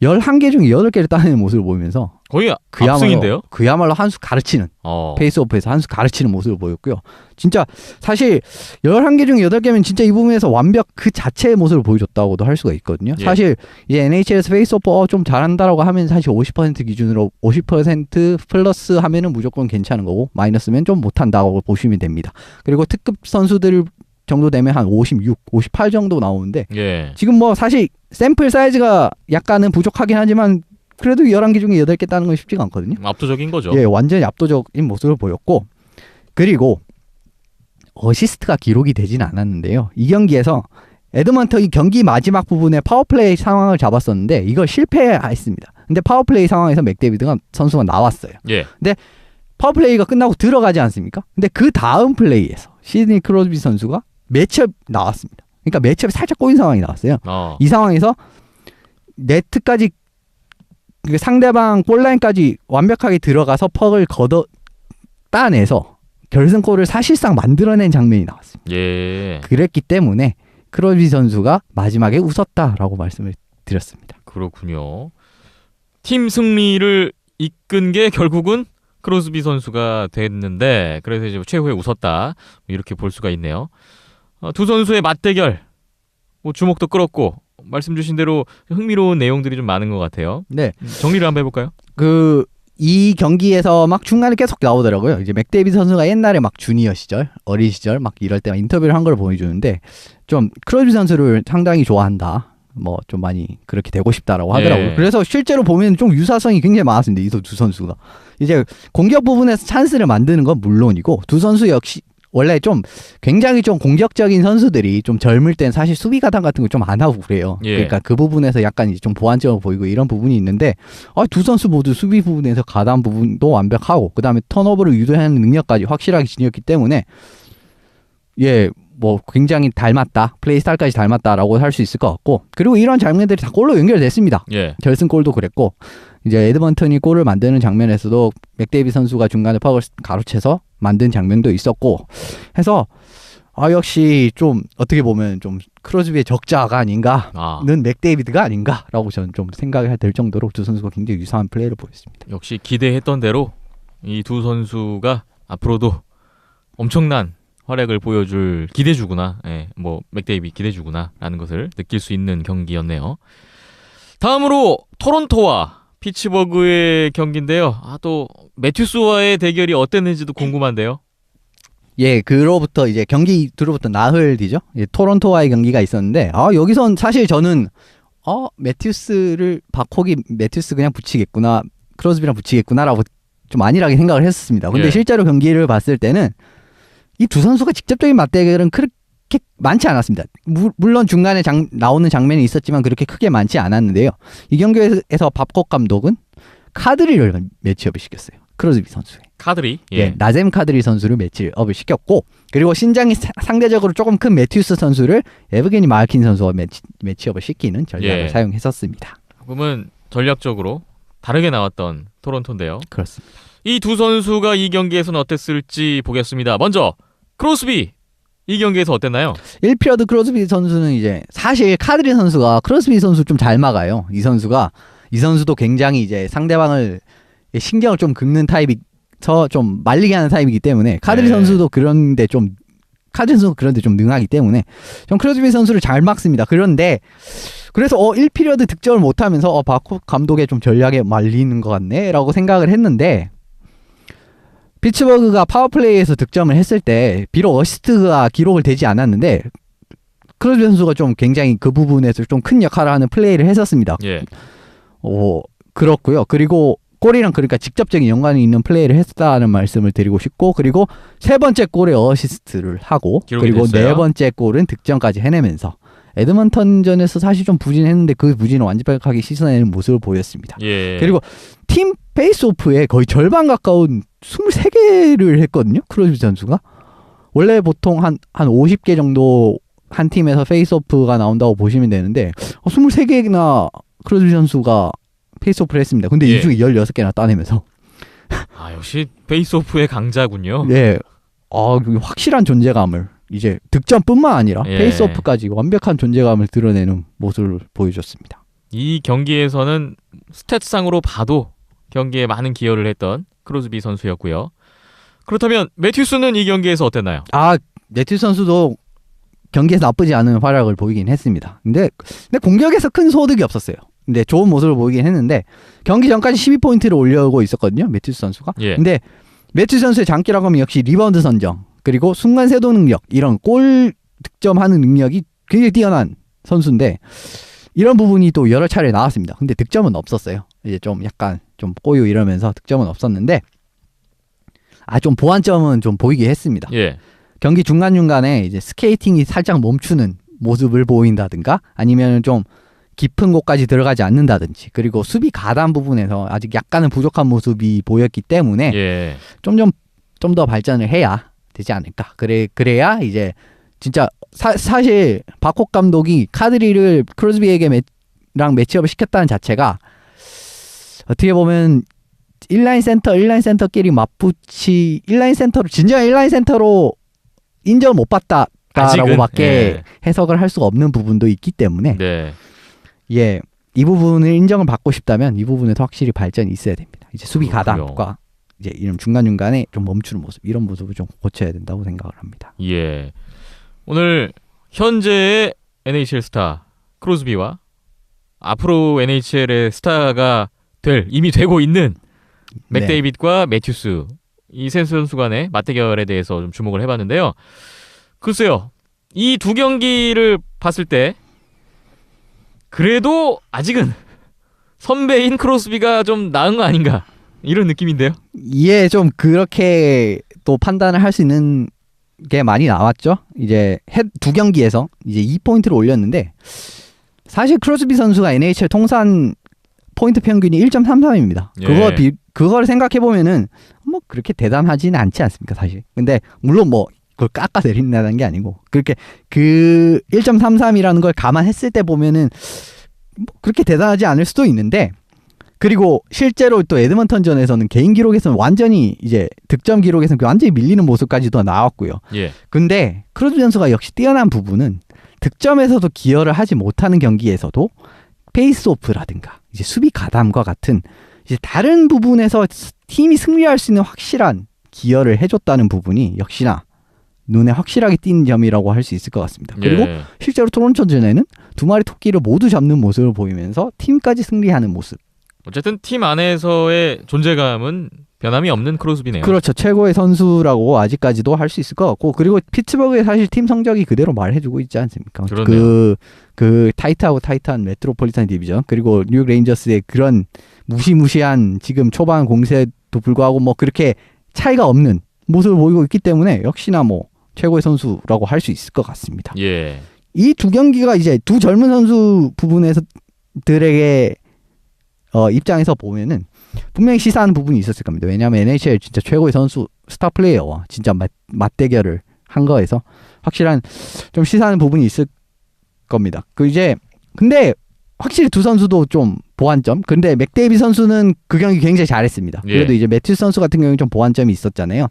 11개 중에 8개를 따내는 모습을 보이면서 거의 압승인데요? 그야말로 한 수 가르치는 페이스오프에서 한 수 가르치는 모습을 보였고요. 진짜 사실 11개 중에 8개면 진짜 이 부분에서 완벽 그 자체의 모습을 보여줬다고도 할 수가 있거든요. 예. 사실 이제 NHL에서 페이스오프 좀 잘한다라고 하면 사실 50% 기준으로 50% 플러스 하면은 무조건 괜찮은 거고 마이너스면 좀 못한다고 보시면 됩니다. 그리고 특급 선수들 정도 되면 한 56, 58 정도 나오는데 예. 지금 뭐 사실 샘플 사이즈가 약간은 부족하긴 하지만 그래도 11개 중에 8개 따는 건 쉽지가 않거든요. 압도적인 거죠. 예, 완전히 압도적인 모습을 보였고 그리고 어시스트가 기록이 되진 않았는데요. 이 경기에서 에드먼턴이 경기 마지막 부분에 파워플레이 상황을 잡았었는데 이걸 실패했습니다. 근데 파워플레이 상황에서 맥데이비드가 선수가 나왔어요. 예. 근데 파워플레이가 끝나고 들어가지 않습니까? 근데 그 다음 플레이에서 시드니 크로스비 선수가 매치업 나왔습니다. 그러니까 매치업이 살짝 꼬인 상황이 나왔어요. 이 상황에서 네트까지 상대방 골라인까지 완벽하게 들어가서 퍽을 따내서 결승골을 사실상 만들어낸 장면이 나왔습니다. 예. 그랬기 때문에 크로스비 선수가 마지막에 웃었다라고 말씀을 드렸습니다. 그렇군요. 팀 승리를 이끈 게 결국은 크로스비 선수가 됐는데 그래서 이제 최후에 웃었다 이렇게 볼 수가 있네요. 두 선수의 맞대결 뭐 주목도 끌었고 말씀 주신 대로 흥미로운 내용들이 좀 많은 것 같아요. 네, 정리를 한번 해볼까요? 이 경기에서 막 중간에 계속 나오더라고요. 이제 맥데이비드 선수가 옛날에 막 주니어 시절, 어린 시절 막 이럴 때 인터뷰를 한 걸 보여주는데 좀 크로스비 선수를 상당히 좋아한다. 뭐 좀 많이 그렇게 되고 싶다라고 하더라고요. 예. 그래서 실제로 보면 좀 유사성이 굉장히 많았습니다. 이 두 선수가 이제 공격 부분에서 찬스를 만드는 건 물론이고 두 선수 역시 원래 좀 굉장히 좀 공격적인 선수들이 좀 젊을 땐 사실 수비 가담 같은 거 좀 안 하고 그래요. 예. 그러니까 그 부분에서 약간 이제 좀 보완점을 보이고 이런 부분이 있는데 두 선수 모두 수비 부분에서 가담 부분도 완벽하고 그다음에 턴오버를 유도하는 능력까지 확실하게 지녔기 때문에 뭐 굉장히 닮았다. 플레이 스타일까지 닮았다라고 할 수 있을 것 같고 그리고 이런 장면들이 다 골로 연결됐습니다. 예. 결승골도 그랬고 이제 에드먼턴이 골을 만드는 장면에서도 맥데이비 선수가 중간에 퍽을 가로채서 만든 장면도 있었고 해서 역시 좀 어떻게 보면 좀 크로스비의 적자가 아닌가는 맥데이비드가 아닌가라고 저는 좀 생각이 될 정도로 두 선수가 굉장히 유사한 플레이를 보였습니다. 역시 기대했던 대로 이 두 선수가 앞으로도 엄청난 활약을 보여줄 기대주구나. 예, 뭐 맥데이비 기대주구나라는 것을 느낄 수 있는 경기였네요. 다음으로 토론토와 피츠버그의 경기인데요. 또 매튜스와의 대결이 어땠는지도 궁금한데요. 예, 그로부터 이제 경기 뒤로부터 나흘 뒤죠. 토론토와의 경기가 있었는데 여기선 사실 저는 박콕이 매튜스 그냥 붙이겠구나, 크로스비랑 붙이겠구나라고 좀 안일하게 생각을 했었습니다. 근데 예. 실제로 경기를 봤을 때는 이 두 선수가 직접적인 맞대결은 그렇게 많지 않았습니다. 물론 중간에 나오는 장면이 있었지만 그렇게 크게 많지 않았는데요. 이 경기에서 박콕 감독은 카드리를 매치업을 시켰어요. 크로스비 선수에. 카드리. 예, 나젬 카드리 선수를 매치업을 시켰고 그리고 신장이 상대적으로 조금 큰 매튜스 선수를 에브게니 말킨 선수와 매치업을 시키는 전략을 사용했었습니다. 그러면 전략적으로 다르게 나왔던 토론토인데요. 그렇습니다. 이 두 선수가 이 경기에서는 어땠을지 보겠습니다. 먼저 크로스비 이 경기에서 어땠나요? 1피어드 크로스비 선수는 이제 사실 카드리 선수가 크로스비 선수 좀 잘 막아요. 이 선수도 굉장히 이제 상대방을 신경을 좀 긁는 타입이서 좀 말리게 하는 타입이기 때문에 카드리 선수도 그런데 좀 능하기 때문에 좀 크로스비 선수를 잘 막습니다. 그런데 그래서 1피리어드 득점을 못하면서 박콕 감독의 좀 전략에 말리는 것 같네 라고 생각을 했는데 피츠버그가 파워플레이에서 득점을 했을 때 비록 어시스트가 기록을 되지 않았는데 크로스비 선수가 좀 굉장히 그 부분에서 좀 큰 역할을 하는 플레이를 했었습니다. 예. 그렇고요. 그리고 골이랑 그러니까 직접적인 연관이 있는 플레이를 했다는 말씀을 드리고 싶고 그리고 세 번째 골에 어시스트를 하고 그리고 됐어요. 네 번째 골은 득점까지 해내면서 에드먼턴전에서 사실 좀 부진했는데 그 부진을 완벽하게 씻어내는 모습을 보였습니다. 예. 그리고 팀 페이스오프에 거의 절반 가까운 23개를 했거든요. 크로스비 선수가. 원래 보통 한 50개 정도 한 팀에서 페이스오프가 나온다고 보시면 되는데 23개나 크로스비 선수가 페이스오프를 했습니다. 근데 이 중에 16개나 따내면서 역시 페이스오프의 강자군요. 네. 확실한 존재감을 이제 득점뿐만 아니라 페이스오프까지 완벽한 존재감을 드러내는 모습을 보여줬습니다. 이 경기에서는 스탯상으로 봐도 경기에 많은 기여를 했던 크로스비 선수였고요. 그렇다면 매튜스는 이 경기에서 어땠나요? 매튜스 선수도 경기에서 나쁘지 않은 활약을 보이긴 했습니다. 근데 공격에서 큰 소득이 없었어요. 근데 좋은 모습을 보이긴 했는데 경기 전까지 12포인트를 올려오고 있었거든요. 매튜스 선수가. 근데 매튜스 선수의 장기라고 하면 역시 리바운드 선정 그리고 순간 세도 능력 이런 골 득점하는 능력이 굉장히 뛰어난 선수인데 이런 부분이 또 여러 차례 나왔습니다. 근데 득점은 없었어요. 이제 좀 약간 좀 꼬유 이러면서 득점은 없었는데 좀 보완점은 좀 보이게 했습니다. 경기 중간중간에 이제 스케이팅이 살짝 멈추는 모습을 보인다든가 아니면 좀 깊은 곳까지 들어가지 않는다든지 그리고 수비 가담 부분에서 아직 약간은 부족한 모습이 보였기 때문에 좀 더 발전을 해야 되지 않을까. 그래야 이제 진짜 사실 박콕 감독이 카드리를 크로스비에게 매치업을 시켰다는 자체가 어떻게 보면 인라인 센터끼리 인라인 센터로 진정한 인라인 센터로 인정을 못 받다라고밖에 예. 해석을 할 수가 없는 부분도 있기 때문에 네. 예, 이 부분을 인정을 받고 싶다면 이 부분에서 확실히 발전이 있어야 됩니다. 이제 수비 그렇군요. 가담과 이제 이런 중간중간에 좀 멈추는 모습 이런 모습을 좀 고쳐야 된다고 생각을 합니다. 예. 오늘 현재의 NHL 스타 크로스비와 앞으로 NHL의 스타가 이미 되고 있는 네. 맥데이빗과 매튜스 이 세 선수 간의 맞대결에 대해서 좀 주목을 해봤는데요. 글쎄요. 이 두 경기를 봤을 때 그래도 아직은 선배인 크로스비가 좀 나은 거 아닌가 이런 느낌인데요. 예, 좀 그렇게 또 판단을 할 수 있는 게 많이 나왔죠. 이제 두 경기에서 이제 2포인트를 올렸는데 사실 크로스비 선수가 NHL 통산 포인트 평균이 1.33입니다. 예. 그걸 생각해 보면은 뭐 그렇게 대단하지는 않지 않습니까, 사실. 근데 물론 뭐 그걸 깎아 내린다는 게 아니고 그렇게 그 1.33이라는 걸 감안했을 때 보면은 뭐 그렇게 대단하지 않을 수도 있는데 그리고 실제로 또 에드먼턴전에서는 개인 기록에서는 완전히 이제 득점 기록에서는 완전히 밀리는 모습까지도 나왔고요. 예. 근데 크로스비 선수가 역시 뛰어난 부분은 득점에서도 기여를 하지 못하는 경기에서도 페이스오프라든가 이제 수비 가담과 같은 이제 다른 부분에서 팀이 승리할 수 있는 확실한 기여를 해줬다는 부분이 역시나 눈에 확실하게 띈 점이라고 할 수 있을 것 같습니다. 그리고 예. 실제로 토론토전에는 두 마리 토끼를 모두 잡는 모습을 보이면서 팀까지 승리하는 모습. 어쨌든 팀 안에서의 존재감은 변함이 없는 크로스비네요. 그렇죠. 최고의 선수라고 아직까지도 할 수 있을 것 같고 그리고 피츠버그의 사실 팀 성적이 그대로 말해주고 있지 않습니까? 그렇네요. 그 타이트한 메트로폴리탄 디비전 그리고 뉴욕 레인저스의 그런 무시무시한 지금 초반 공세도 불구하고 뭐 그렇게 차이가 없는 모습을 보이고 있기 때문에 역시나 뭐 최고의 선수라고 할 수 있을 것 같습니다. 예. 이 두 경기가 이제 두 젊은 선수 부분에서들에게 입장에서 보면은 분명히 시사하는 부분이 있었을 겁니다. 왜냐하면 NHL 진짜 최고의 선수 스타 플레이어와 진짜 맞대결을 한 거에서 확실한 좀 시사하는 부분이 있을 겁니다. 근데 확실히 두 선수도 좀 보완점. 근데 맥데이비 선수는 그 경기 굉장히 잘했습니다. 예. 그래도 이제 매튜 선수 같은 경우는 좀 보완점이 있었잖아요.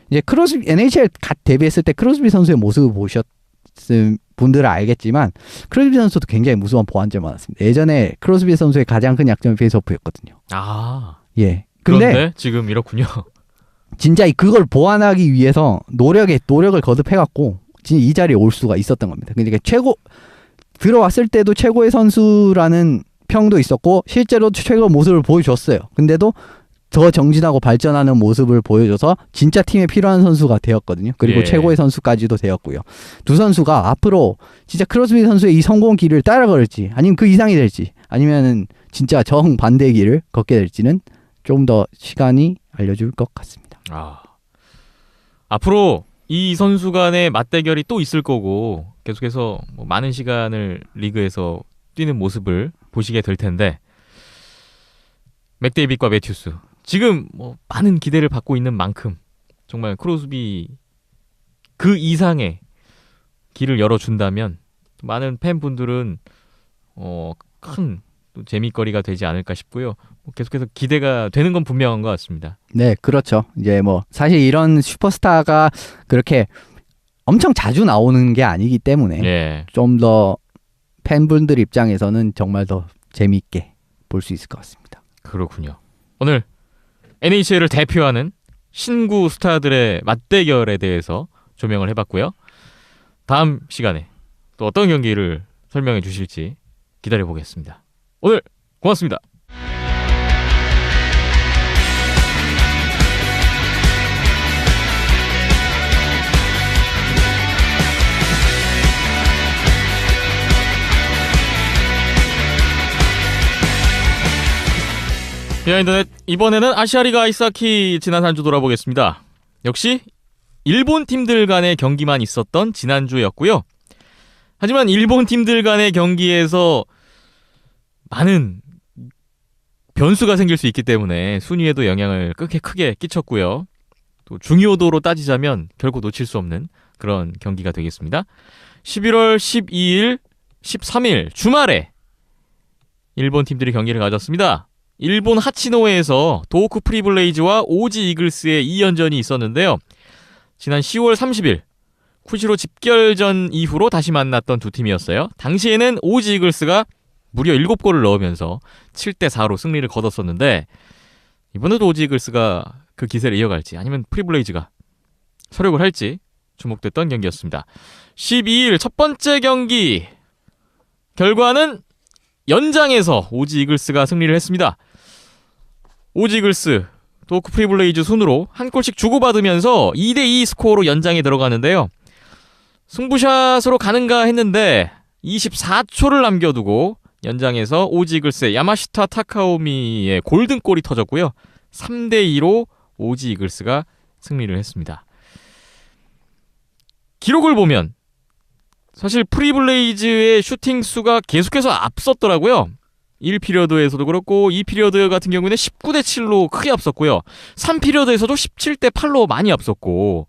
이제 크로스비 NHL 갓 데뷔했을 때 크로스비 선수의 모습을 보셨을 분들은 알겠지만 크로스비 선수도 굉장히 무수한 보완점이 많았습니다. 예전에 크로스비 선수의 가장 큰 약점이 페이스오프였거든요. 아. 예. 그런데 근데 지금 이렇군요. 진짜 그걸 보완하기 위해서 노력을 거듭해갖고 진짜 이 자리에 올 수가 있었던 겁니다. 그러니까 들어왔을 때도 최고의 선수라는 평도 있었고 실제로 최고 모습을 보여줬어요. 근데도 더 정진하고 발전하는 모습을 보여줘서 진짜 팀에 필요한 선수가 되었거든요. 그리고 예. 최고의 선수까지도 되었고요. 두 선수가 앞으로 진짜 크로스비 선수의 이 성공 길을 따라걸을지 아니면 그 이상이 될지 아니면은 진짜 정반대의 길을 걷게 될지는 좀 더 시간이 알려줄 것 같습니다. 아. 앞으로 이 선수 간의 맞대결이 또 있을 거고 계속해서 뭐 많은 시간을 리그에서 뛰는 모습을 보시게 될 텐데 맥데이빗과 매튜스 지금 뭐 많은 기대를 받고 있는 만큼 정말 크로스비 그 이상의 길을 열어준다면 많은 팬분들은 큰 또 재미거리가 되지 않을까 싶고요. 계속해서 기대가 되는 건 분명한 것 같습니다. 네, 그렇죠. 이제 뭐 사실 이런 슈퍼스타가 그렇게 엄청 자주 나오는 게 아니기 때문에 예. 좀 더 팬분들 입장에서는 정말 더 재미있게 볼 수 있을 것 같습니다. 그렇군요. 오늘 NHL을 대표하는 신구 스타들의 맞대결에 대해서 조명을 해봤고요. 다음 시간에 또 어떤 경기를 설명해 주실지 기다려보겠습니다. 오늘 고맙습니다. 비하인드넷 이번에는 아시아리가 아이스하키 지난 한 주 돌아보겠습니다. 역시 일본 팀들 간의 경기만 있었던 지난주였고요. 하지만 일본 팀들 간의 경기에서 많은 변수가 생길 수 있기 때문에 순위에도 영향을 크게 끼쳤고요. 또 중요도로 따지자면 결코 놓칠 수 없는 그런 경기가 되겠습니다. 11월 12일, 13일 주말에 일본 팀들이 경기를 가졌습니다. 일본 하치노에에서 도호쿠 프리블레이즈와 오지 이글스의 2연전이 있었는데요. 지난 10월 30일 쿠시로 집결전 이후로 다시 만났던 두 팀이었어요. 당시에는 오지 이글스가 무려 7골을 넣으면서 7대4로 승리를 거뒀었는데 이번에도 오지 이글스가 그 기세를 이어갈지 아니면 프리블레이즈가 서력을 할지 주목됐던 경기였습니다. 12일 첫 번째 경기 결과는 연장에서 오지 이글스가 승리를 했습니다. 오지 이글스 도호쿠 프리블레이즈 순으로 한 골씩 주고받으면서 2대2 스코어로 연장에 들어가는데요. 승부샷으로 가는가 했는데 24초를 남겨두고 연장에서 오지 이글스의 야마시타 타카오미의 골든골이 터졌고요. 3대2로 오지 이글스가 승리를 했습니다. 기록을 보면 사실 프리블레이즈의 슈팅 수가 계속해서 앞섰더라고요. 1피리어드에서도 그렇고 2피리어드 같은 경우에는 19대7로 크게 앞섰고요. 3피리어드에서도 17대8로 많이 앞섰고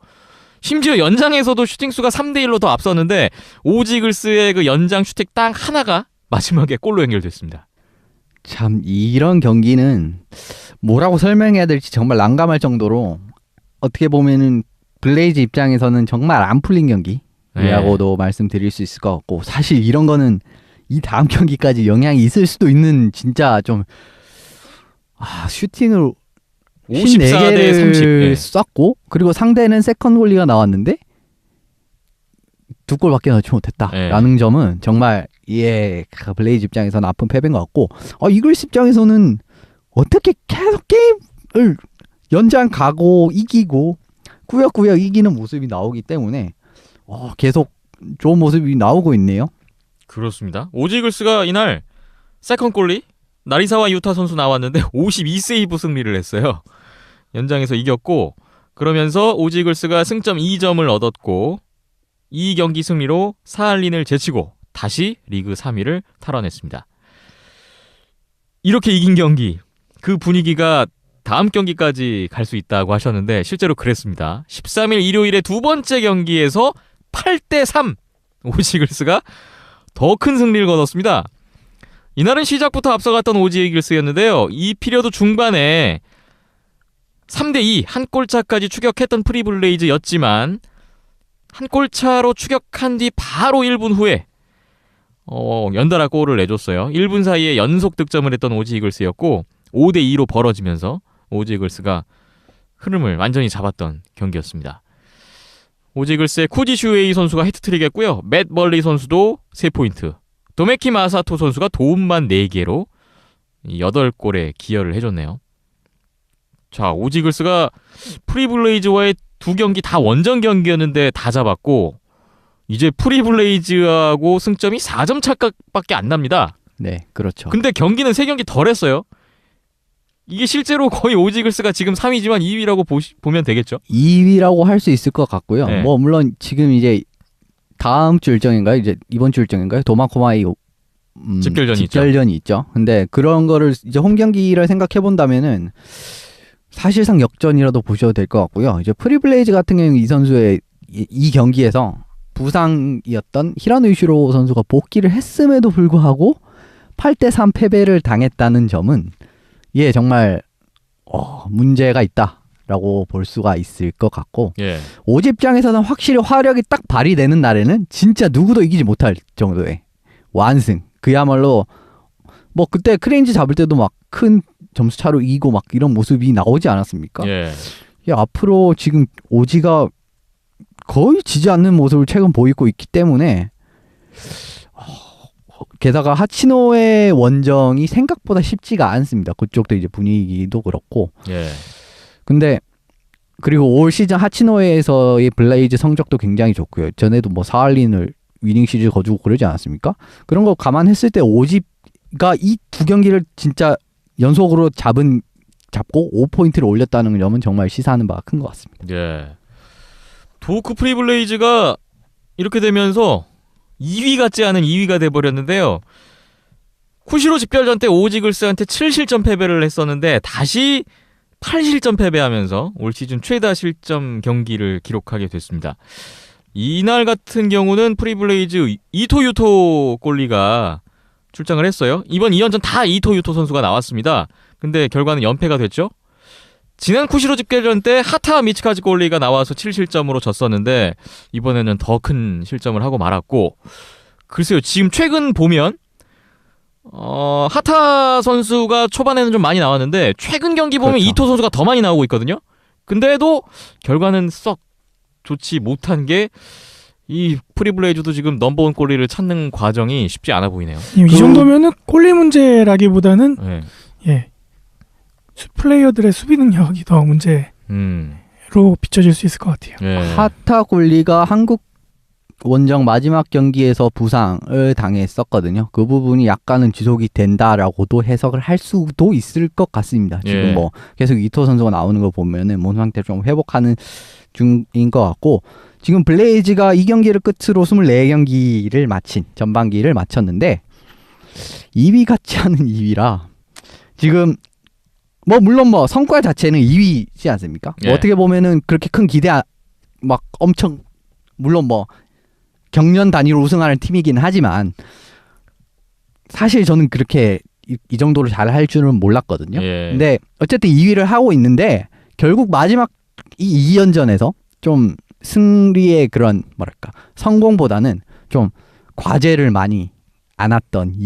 심지어 연장에서도 슈팅 수가 3대1로 더 앞섰는데 오지 이글스의 그 연장 슈팅 딱 하나가 마지막에 골로 연결됐습니다. 참 이런 경기는 뭐라고 설명해야 될지 정말 난감할 정도로 어떻게 보면은 블레이즈 입장에서는 정말 안 풀린 경기라고도 말씀드릴 수 있을 것 같고 사실 이런 거는 이 다음 경기까지 영향이 있을 수도 있는 진짜 좀 슈팅을 54대 30 54개를 쐈고 그리고 상대는 세컨 골리가 나왔는데 2골밖에 넣지 못했다라는 점은 정말 블레이즈 입장에서는 아픈 패배인 것 같고 이글스 입장에서는 어떻게 계속 게임을 연장 가고 이기고 꾸역꾸역 이기는 모습이 나오기 때문에 계속 좋은 모습이 나오고 있네요. 그렇습니다. 오지 이글스가 이날 세컨 골리 나리사와 유타 선수 나왔는데 52세이브 승리를 했어요. 연장에서 이겼고 그러면서 오지 이글스가 승점 2점을 얻었고 이 경기 승리로 사할린을 제치고 다시 리그 3위를 탈환했습니다. 이렇게 이긴 경기 그 분위기가 다음 경기까지 갈 수 있다고 하셨는데 실제로 그랬습니다. 13일 일요일의 두 번째 경기에서 8대3 오지 이글스가 더 큰 승리를 거뒀습니다. 이날은 시작부터 앞서갔던 오지 이글스였는데요. 이 피리어드 중반에 3대2 한 골차까지 추격했던 프리블레이즈였지만 한 골차로 추격한 뒤 바로 1분 후에 연달아 골을 내줬어요. 1분 사이에 연속 득점을 했던 오지 이글스였고 5대2로 벌어지면서 오지 이글스가 흐름을 완전히 잡았던 경기였습니다. 오지 이글스의 쿠지 슈웨이 선수가 해트트릭 했고요. 맷 멀리 선수도 3포인트, 도메키 마사토 선수가 도움만 4개로 8골에 기여를 해줬네요. 자, 오지 이글스가 프리블레이즈와의 두 경기 다 원정 경기였는데 다 잡았고 이제 프리블레이즈하고 승점이 4점 차밖에 안 납니다. 네, 그렇죠. 근데 경기는 3경기 덜 했어요. 이게 실제로 거의 오지 이글스가 지금 3위지만 2위라고 보면 되겠죠? 2위라고 할 수 있을 것 같고요. 네. 물론 지금 이제 다음 주 일정인가요? 이제 이번 주 일정인가요? 도마코마이 집결전이 있죠. 근데 그런 거를 이제 홈 경기를 생각해 본다면은 사실상 역전이라도 보셔도 될 것 같고요. 이제 프리블레이즈 같은 경우는 이 선수의 이 경기에서 부상이었던 히라노 유시로 선수가 복귀를 했음에도 불구하고 8대3 패배를 당했다는 점은 정말 문제가 있다라고 볼 수가 있을 것 같고 오지 입장에서는 확실히 화력이 딱 발휘되는 날에는 진짜 누구도 이기지 못할 정도의 완승. 그야말로 그때 크레인지 잡을 때도 막 큰 점수 차로 이기고 막 이런 모습이 나오지 않았습니까? 앞으로 지금 오지가 거의 지지 않는 모습을 최근 보이고 있기 때문에 게다가 하치노의 원정이 생각보다 쉽지가 않습니다. 그쪽도 이제 분위기도 그렇고. 근데 그리고 올 시즌 하치노에서의 블레이즈 성적도 굉장히 좋고요. 전에도 사할린을 위닝 시리즈 거두고 그러지 않았습니까? 그런 거 감안했을 때 오지가 이 두 경기를 진짜 연속으로 잡고 5포인트를 올렸다는 점은 정말 시사하는 바가 큰 것 같습니다. 도호쿠 프리블레이즈가 이렇게 되면서 2위 같지 않은 2위가 돼버렸는데요. 쿠시로 집결전 때 오지 이글스한테 7실점 패배를 했었는데 다시 8실점 패배하면서 올 시즌 최다 실점 경기를 기록하게 됐습니다. 이날 같은 경우는 프리블레이즈 이토 유토 골리가 출장을 했어요. 이번 2연전 다 이토 유토 선수가 나왔습니다. 근데 결과는 연패가 됐죠. 지난 쿠시로 집결전 때 하타 미츠카즈 골리가 나와서 7실점으로 졌었는데 이번에는 더 큰 실점을 하고 말았고, 글쎄요, 지금 최근 보면 하타 선수가 초반에는 좀 많이 나왔는데 최근 경기 보면 그렇죠. 이토 선수가 더 많이 나오고 있거든요. 근데도 결과는 썩 좋지 못한 게, 이 프리블레이즈도 지금 넘버원 골리를 찾는 과정이 쉽지 않아 보이네요. 이 정도면은 골리 문제라기보다는 네. 예, 플레이어들의 수비 능력이 더 문제로 비춰질 수 있을 것 같아요. 네. 하타 골리가 한국 원정 마지막 경기에서 부상을 당했었거든요. 그 부분이 약간은 지속이 된다라고도 해석을 할 수도 있을 것 같습니다. 지금 예. 뭐 계속 이토 선수가 나오는 거 보면은 몸 상태를 좀 회복하는 중인 것 같고, 지금 블레이즈가 이 경기를 끝으로 24경기를 마친 전반기를 마쳤는데 2위 같지 않은 2위라 지금 뭐 물론 뭐 성과 자체는 2위지 않습니까? 예. 뭐 어떻게 보면은 그렇게 큰 기대 막 엄청 물론 뭐 경년 단위로 우승하는 팀이긴 하지만 사실 저는 그렇게 이 정도로 잘할 줄은 몰랐거든요. 예. 근데 어쨌든 2위를 하고 있는데 결국 마지막 이 2연전에서 좀 승리의 그런 뭐랄까 성공보다는 좀 과제를 많이 안았던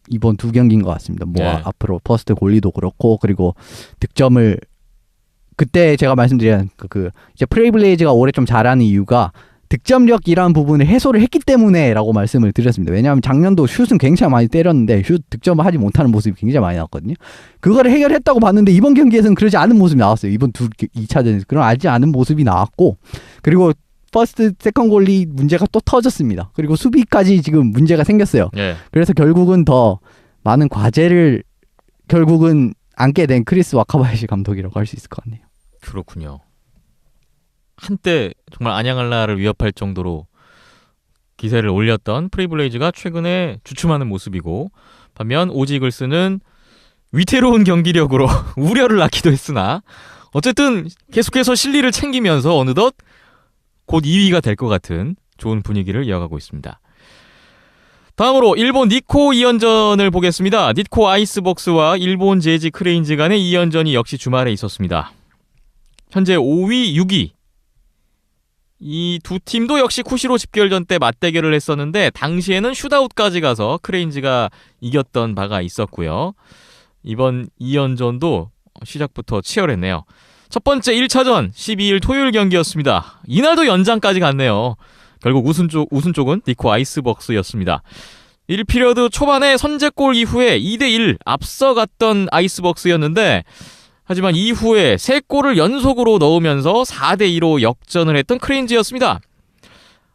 이번 두 경기인 것 같습니다. 뭐 예. 앞으로 퍼스트 골리도 그렇고, 그리고 득점을 그때 제가 말씀드린 그 이제 프레이블레이즈가 올해 좀 잘하는 이유가 득점력이라는 부분을 해소를 했기 때문에라고 말씀을 드렸습니다. 왜냐하면 작년도 슛은 굉장히 많이 때렸는데 슛 득점을 하지 못하는 모습이 굉장히 많이 나왔거든요. 그거를 해결했다고 봤는데 이번 경기에서는 그러지 않은 모습이 나왔어요. 이번 2차전에서 그런 알지 않은 모습이 나왔고, 그리고 퍼스트 세컨 골리 문제가 또 터졌습니다. 그리고 수비까지 지금 문제가 생겼어요. 예. 그래서 결국은 더 많은 과제를 결국은 안게 된 크리스 와카바야시 감독이라고 할 수 있을 것 같네요. 그렇군요. 한때 정말 안양알라를 위협할 정도로 기세를 올렸던 프리블레이즈가 최근에 주춤하는 모습이고, 반면 오지글스는 위태로운 경기력으로 우려를 낳기도 했으나 어쨌든 계속해서 실리를 챙기면서 어느덧 곧 2위가 될 것 같은 좋은 분위기를 이어가고 있습니다. 다음으로 일본 니코 2연전을 보겠습니다. 니코 아이스벅스와 일본 제지 크레인즈 간의 2연전이 역시 주말에 있었습니다. 현재 5위, 6위 이 두 팀도 역시 쿠시로 집결전 때 맞대결을 했었는데 당시에는 슛아웃까지 가서 크레인즈가 이겼던 바가 있었고요. 이번 2연전도 시작부터 치열했네요. 첫 번째 1차전 12일 토요일 경기였습니다. 이날도 연장까지 갔네요. 결국 우승 쪽은 니코 아이스벅스였습니다. 1피리어드 초반에 선제골 이후에 2대1 앞서갔던 아이스벅스였는데, 하지만 이후에 3골을 연속으로 넣으면서 4대2로 역전을 했던 크레인즈였습니다.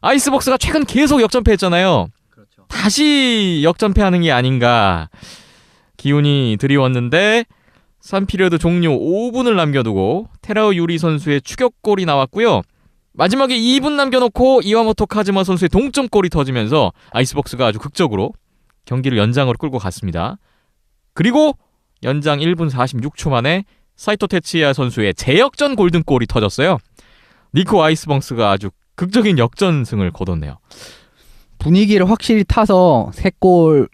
아이스벅스가 최근 계속 역전패했잖아요. 그렇죠. 다시 역전패하는 게 아닌가 기운이 드리웠는데 3피리어드 종료 5분을 남겨두고 테라오 유리 선수의 추격골이 나왔고요. 마지막에 2분 남겨놓고 이와모토 카즈마 선수의 동점골이 터지면서 아이스벅스가 아주 극적으로 경기를 연장으로 끌고 갔습니다. 그리고 연장 1분 46초 만에 사이토 테치야 선수의 재역전 골든골이 터졌어요. 니코 아이스벅스가 아주 극적인 역전승을 거뒀네요. 분위기를 확실히 타서 3골을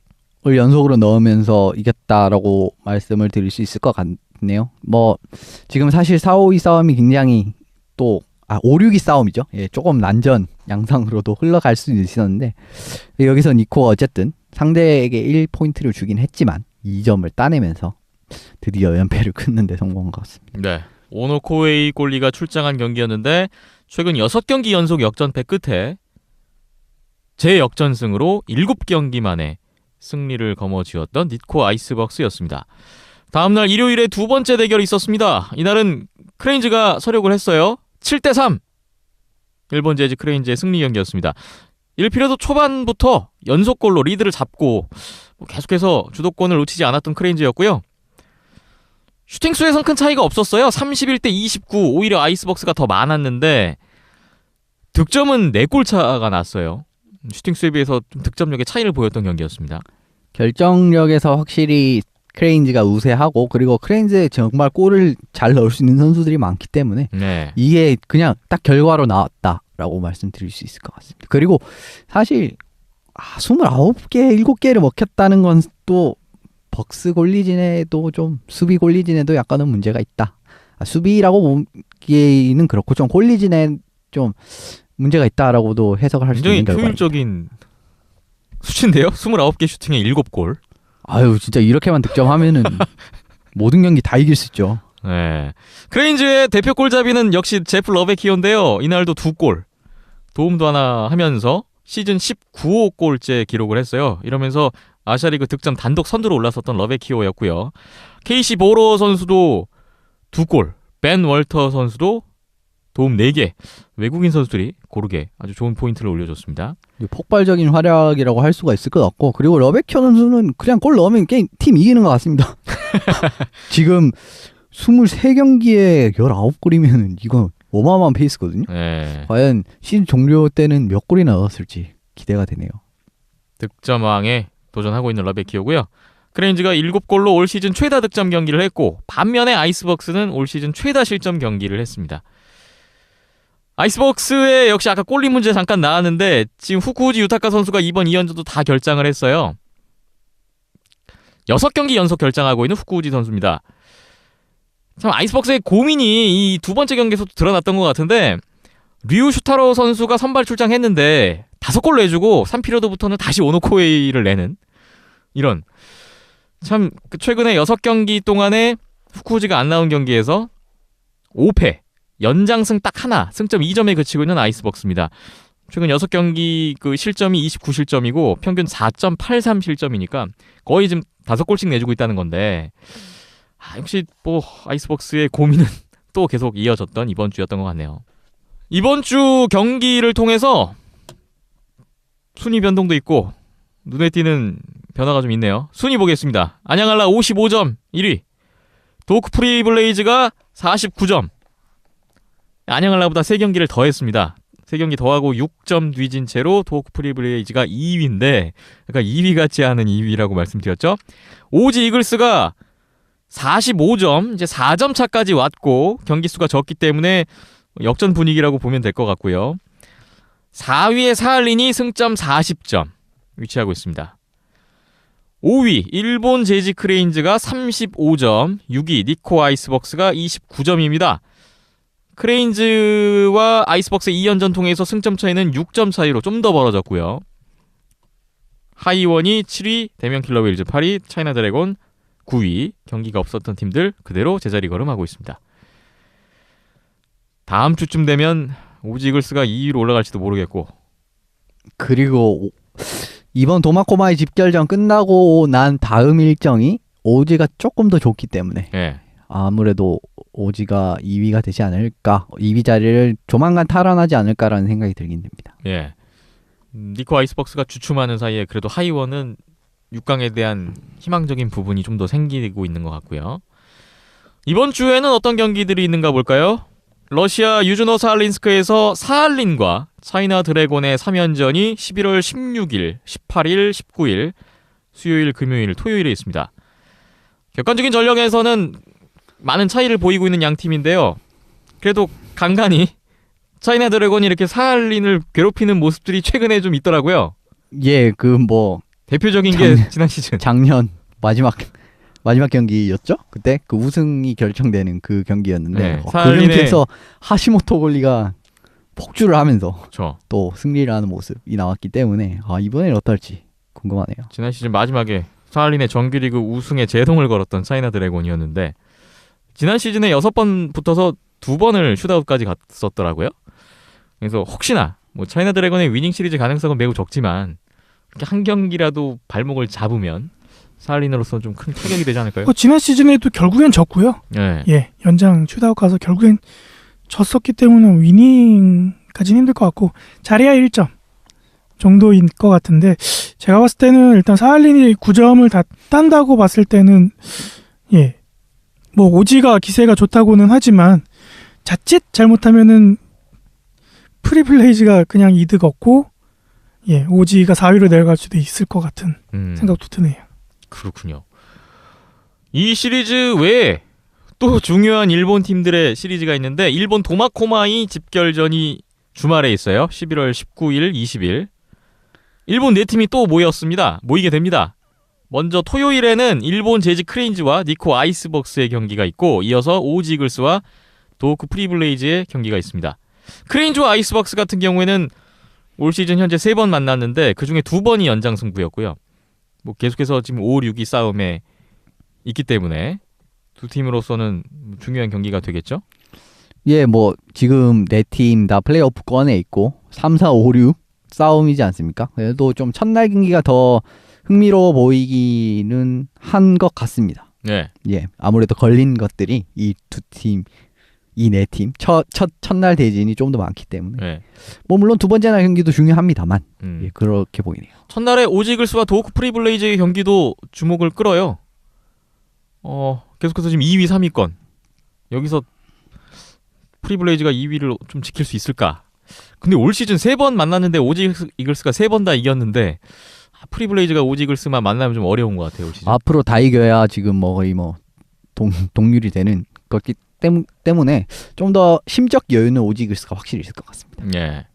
연속으로 넣으면서 이겼다라고 말씀을 드릴 수 있을 것 같네요. 뭐 지금 사실 4, 5위 싸움이 굉장히 또 5, 6위 싸움이죠. 예, 조금 난전 양상으로도 흘러갈 수 있었는데 여기서 니코가 어쨌든 상대에게 1포인트를 주긴 했지만 2점을 따내면서 드디어 연패를 끊는 데 성공한 것 같습니다. 네, 오노코웨이 골리가 출장한 경기였는데 최근 6경기 연속 역전패 끝에 재역전승으로 7경기 만에 승리를 거머쥐었던 니코 아이스벅스였습니다. 다음날 일요일에 두 번째 대결이 있었습니다. 이날은 크레인즈가 서력을 했어요. 7대3 일본 제지 크레인즈의 승리 경기였습니다. 1피리어드 초반부터 연속골로 리드를 잡고 계속해서 주도권을 놓치지 않았던 크레인즈였고요. 슈팅수에선 큰 차이가 없었어요. 31대 29 오히려 아이스벅스가 더 많았는데 득점은 4골 차가 났어요. 슈팅수에 비해서 좀 득점력의 차이를 보였던 경기였습니다. 결정력에서 확실히 크레인즈가 우세하고, 그리고 크레인즈에 정말 골을 잘 넣을 수 있는 선수들이 많기 때문에 네. 이게 그냥 딱 결과로 나왔다라고 말씀드릴 수 있을 것 같습니다. 그리고 사실 29개, 7개를 먹혔다는 건 또 벅스 골리진에도 좀 수비 골리진에도 약간은 문제가 있다. 수비라고 보기에는 그렇고 좀 골리진에 좀 문제가 있다라고도 해석을 할 수 있는 굉장히 결과입니다. 효율적인 수치인데요. 29개 슈팅에 7골. 아유 진짜 이렇게만 득점하면은 모든 경기 다 이길 수 있죠. 네. 크레인즈의 대표 골잡이는 역시 제프 러베키오인데요. 이날도 2골, 도움도 하나 하면서 시즌 19호 골째 기록을 했어요. 이러면서 아시아리그 득점 단독 선두로 올라섰던 러베키오였고요. KC 보로 선수도 2골, 벤 월터 선수도 도움 4개. 외국인 선수들이 고르게 아주 좋은 포인트를 올려줬습니다. 폭발적인 활약이라고 할 수가 있을 것 같고, 그리고 러베키오 선수는 그냥 골 넣으면 게임 팀 이기는 것 같습니다. 지금 23경기에 19골이면 이건 어마어마한 페이스거든요. 네. 과연 시즌 종료 때는 몇 골이나 넣었을지 기대가 되네요. 득점왕에 도전하고 있는 러베키오고요. 크레인즈가 7골로 올 시즌 최다 득점 경기를 했고, 반면에 아이스벅스는 올 시즌 최다 실점 경기를 했습니다. 아이스벅스에 역시 아까 골리 문제 잠깐 나왔는데 지금 후쿠우지 유타카 선수가 이번 2연전도 다 결장을 했어요. 6경기 연속 결장하고 있는 후쿠우지 선수입니다. 참 아이스벅스의 고민이 이 두 번째 경기에서도 드러났던 것 같은데, 류 슈타로 선수가 선발 출장했는데 5골 내주고 3피리어드부터는 다시 오노코웨이를 내는 이런, 참 최근에 6경기 동안에 후쿠우지가 안 나온 경기에서 5패, 연장승 딱 하나, 승점 2점에 그치고 있는 아이스벅스입니다. 최근 6경기 그 실점이 29실점이고 평균 4.83 실점이니까 거의 지금 5골씩 내주고 있다는 건데, 역시 뭐 아이스벅스의 고민은 또 계속 이어졌던 이번 주였던 것 같네요. 이번 주 경기를 통해서 순위 변동도 있고 눈에 띄는 변화가 좀 있네요. 순위 보겠습니다. 안양알라 55점 1위, 도크 프리블레이즈가 49점. 안양알라보다 3경기를 더 했습니다. 3경기 더하고 6점 뒤진 채로 도크 프리블레이즈가 2위인데, 그러니까 2위 같지 않은 2위라고 말씀드렸죠. 오지 이글스가 45점, 이제 4점 차까지 왔고 경기 수가 적기 때문에 역전 분위기라고 보면 될 것 같고요. 4위의 사할린이 승점 40점 위치하고 있습니다. 5위 일본 제지 크레인즈가 35점, 6위 니코 아이스벅스가 29점입니다. 크레인즈와 아이스벅스 2연전 통해서 승점 차이는 6점 차이로 좀 더 벌어졌고요. 하이원이 7위, 대면 킬러 웨일즈 8위, 차이나 드래곤 9위, 경기가 없었던 팀들 그대로 제자리 걸음하고 있습니다. 다음 주쯤 되면 오지 이글스가 2위로 올라갈지도 모르겠고, 그리고 이번 도마코마이 집결전 끝나고 난 다음 일정이 오지가 조금 더 좋기 때문에 예. 아무래도 오지가 2위가 되지 않을까, 2위 자리를 조만간 탈환하지 않을까라는 생각이 들긴 됩니다. 예. 니코 아이스벅스가 주춤하는 사이에 그래도 하이원은 6강에 대한 희망적인 부분이 좀 더 생기고 있는 것 같고요. 이번 주에는 어떤 경기들이 있는가 볼까요? 러시아 유즈노 사할린스크에서 사할린과 차이나 드래곤의 3연전이 11월 16일, 18일, 19일, 수요일, 금요일, 토요일에 있습니다. 객관적인 전력에서는 많은 차이를 보이고 있는 양 팀인데요. 그래도 간간히 차이나 드래곤이 이렇게 사할린을 괴롭히는 모습들이 최근에 좀 있더라고요. 예, 그 뭐 대표적인 게 지난 시즌 작년 마지막 경기였죠? 그때 그 우승이 결정되는 그 경기였는데, 네, 그 사할린의- 경기에서 하시모토 골리가 폭주를 하면서 그렇죠. 또 승리를 하는 모습이 나왔기 때문에 이번엔 어떨지 궁금하네요. 지난 시즌 마지막에 사할린의 정규리그 우승에 제동을 걸었던 차이나 드래곤이었는데, 지난 시즌에 6번 붙어서 2번을 슛아웃까지 갔었더라고요. 그래서 혹시나 뭐 차이나 드래곤의 위닝 시리즈 가능성은 매우 적지만 이렇게 한 경기라도 발목을 잡으면 사할린으로서는 좀 큰 타격이 되지 않을까요? 지난 시즌에도 결국엔 졌고요. 네. 예, 연장 슛아웃 가서 결국엔 졌었기 때문에 위닝까지는 힘들 것 같고, 자리야 1점 정도인 것 같은데, 제가 봤을 때는 일단 사할린이 9점을 다 딴다고 봤을 때는, 예, 뭐 오지가 기세가 좋다고는 하지만 자칫 잘못하면은 프리플레이즈가 그냥 이득 얻고, 예, 오지가 4위로 내려갈 수도 있을 것 같은 생각도 드네요. 그렇군요. 이 시리즈 외에 또 중요한 일본 팀들의 시리즈가 있는데, 일본 도마코마이 집결전이 주말에 있어요. 11월 19일, 20일. 일본 4팀이 또 모이게 됩니다. 먼저 토요일에는 일본 재즈 크레인즈와 니코 아이스벅스의 경기가 있고 이어서 오지 이글스와 도호쿠 프리블레이즈의 경기가 있습니다. 크레인즈와 아이스벅스 같은 경우에는 올 시즌 현재 3번 만났는데 그중에 2번이 연장 승부였고요. 뭐 계속해서 지금 5, 6위 싸움에 있기 때문에 두 팀으로서는 중요한 경기가 되겠죠? 예, 뭐 지금 네 팀 다 플레이오프권에 있고 3, 4, 5, 6 싸움이지 않습니까? 그래도 좀 첫날 경기가 더 흥미로워 보이기는 한 것 같습니다. 네. 예, 아무래도 걸린 것들이 이 두 팀, 이 네 팀 첫날 대진이 좀 더 많기 때문에 네. 뭐 물론 두 번째 날 경기도 중요합니다만 예, 그렇게 보이네요. 첫날에 오지 이글스와 도호쿠 프리블레이즈의 경기도 주목을 끌어요. 계속해서 지금 2위, 3위권 여기서 프리블레이즈가 2위를 좀 지킬 수 있을까? 근데 올 시즌 3번 만났는데 오지 이글스가 3번 다 이겼는데 프리블레이즈가 오지 이글스만 만나면 좀 어려운 것 같아요. 올 시즌. 앞으로 다 이겨야 지금 뭐 거의 뭐 동률이 되는 거기 때문에 좀 더 심적 여유는 오지 이글스가 확실히 있을 것 같습니다. 예.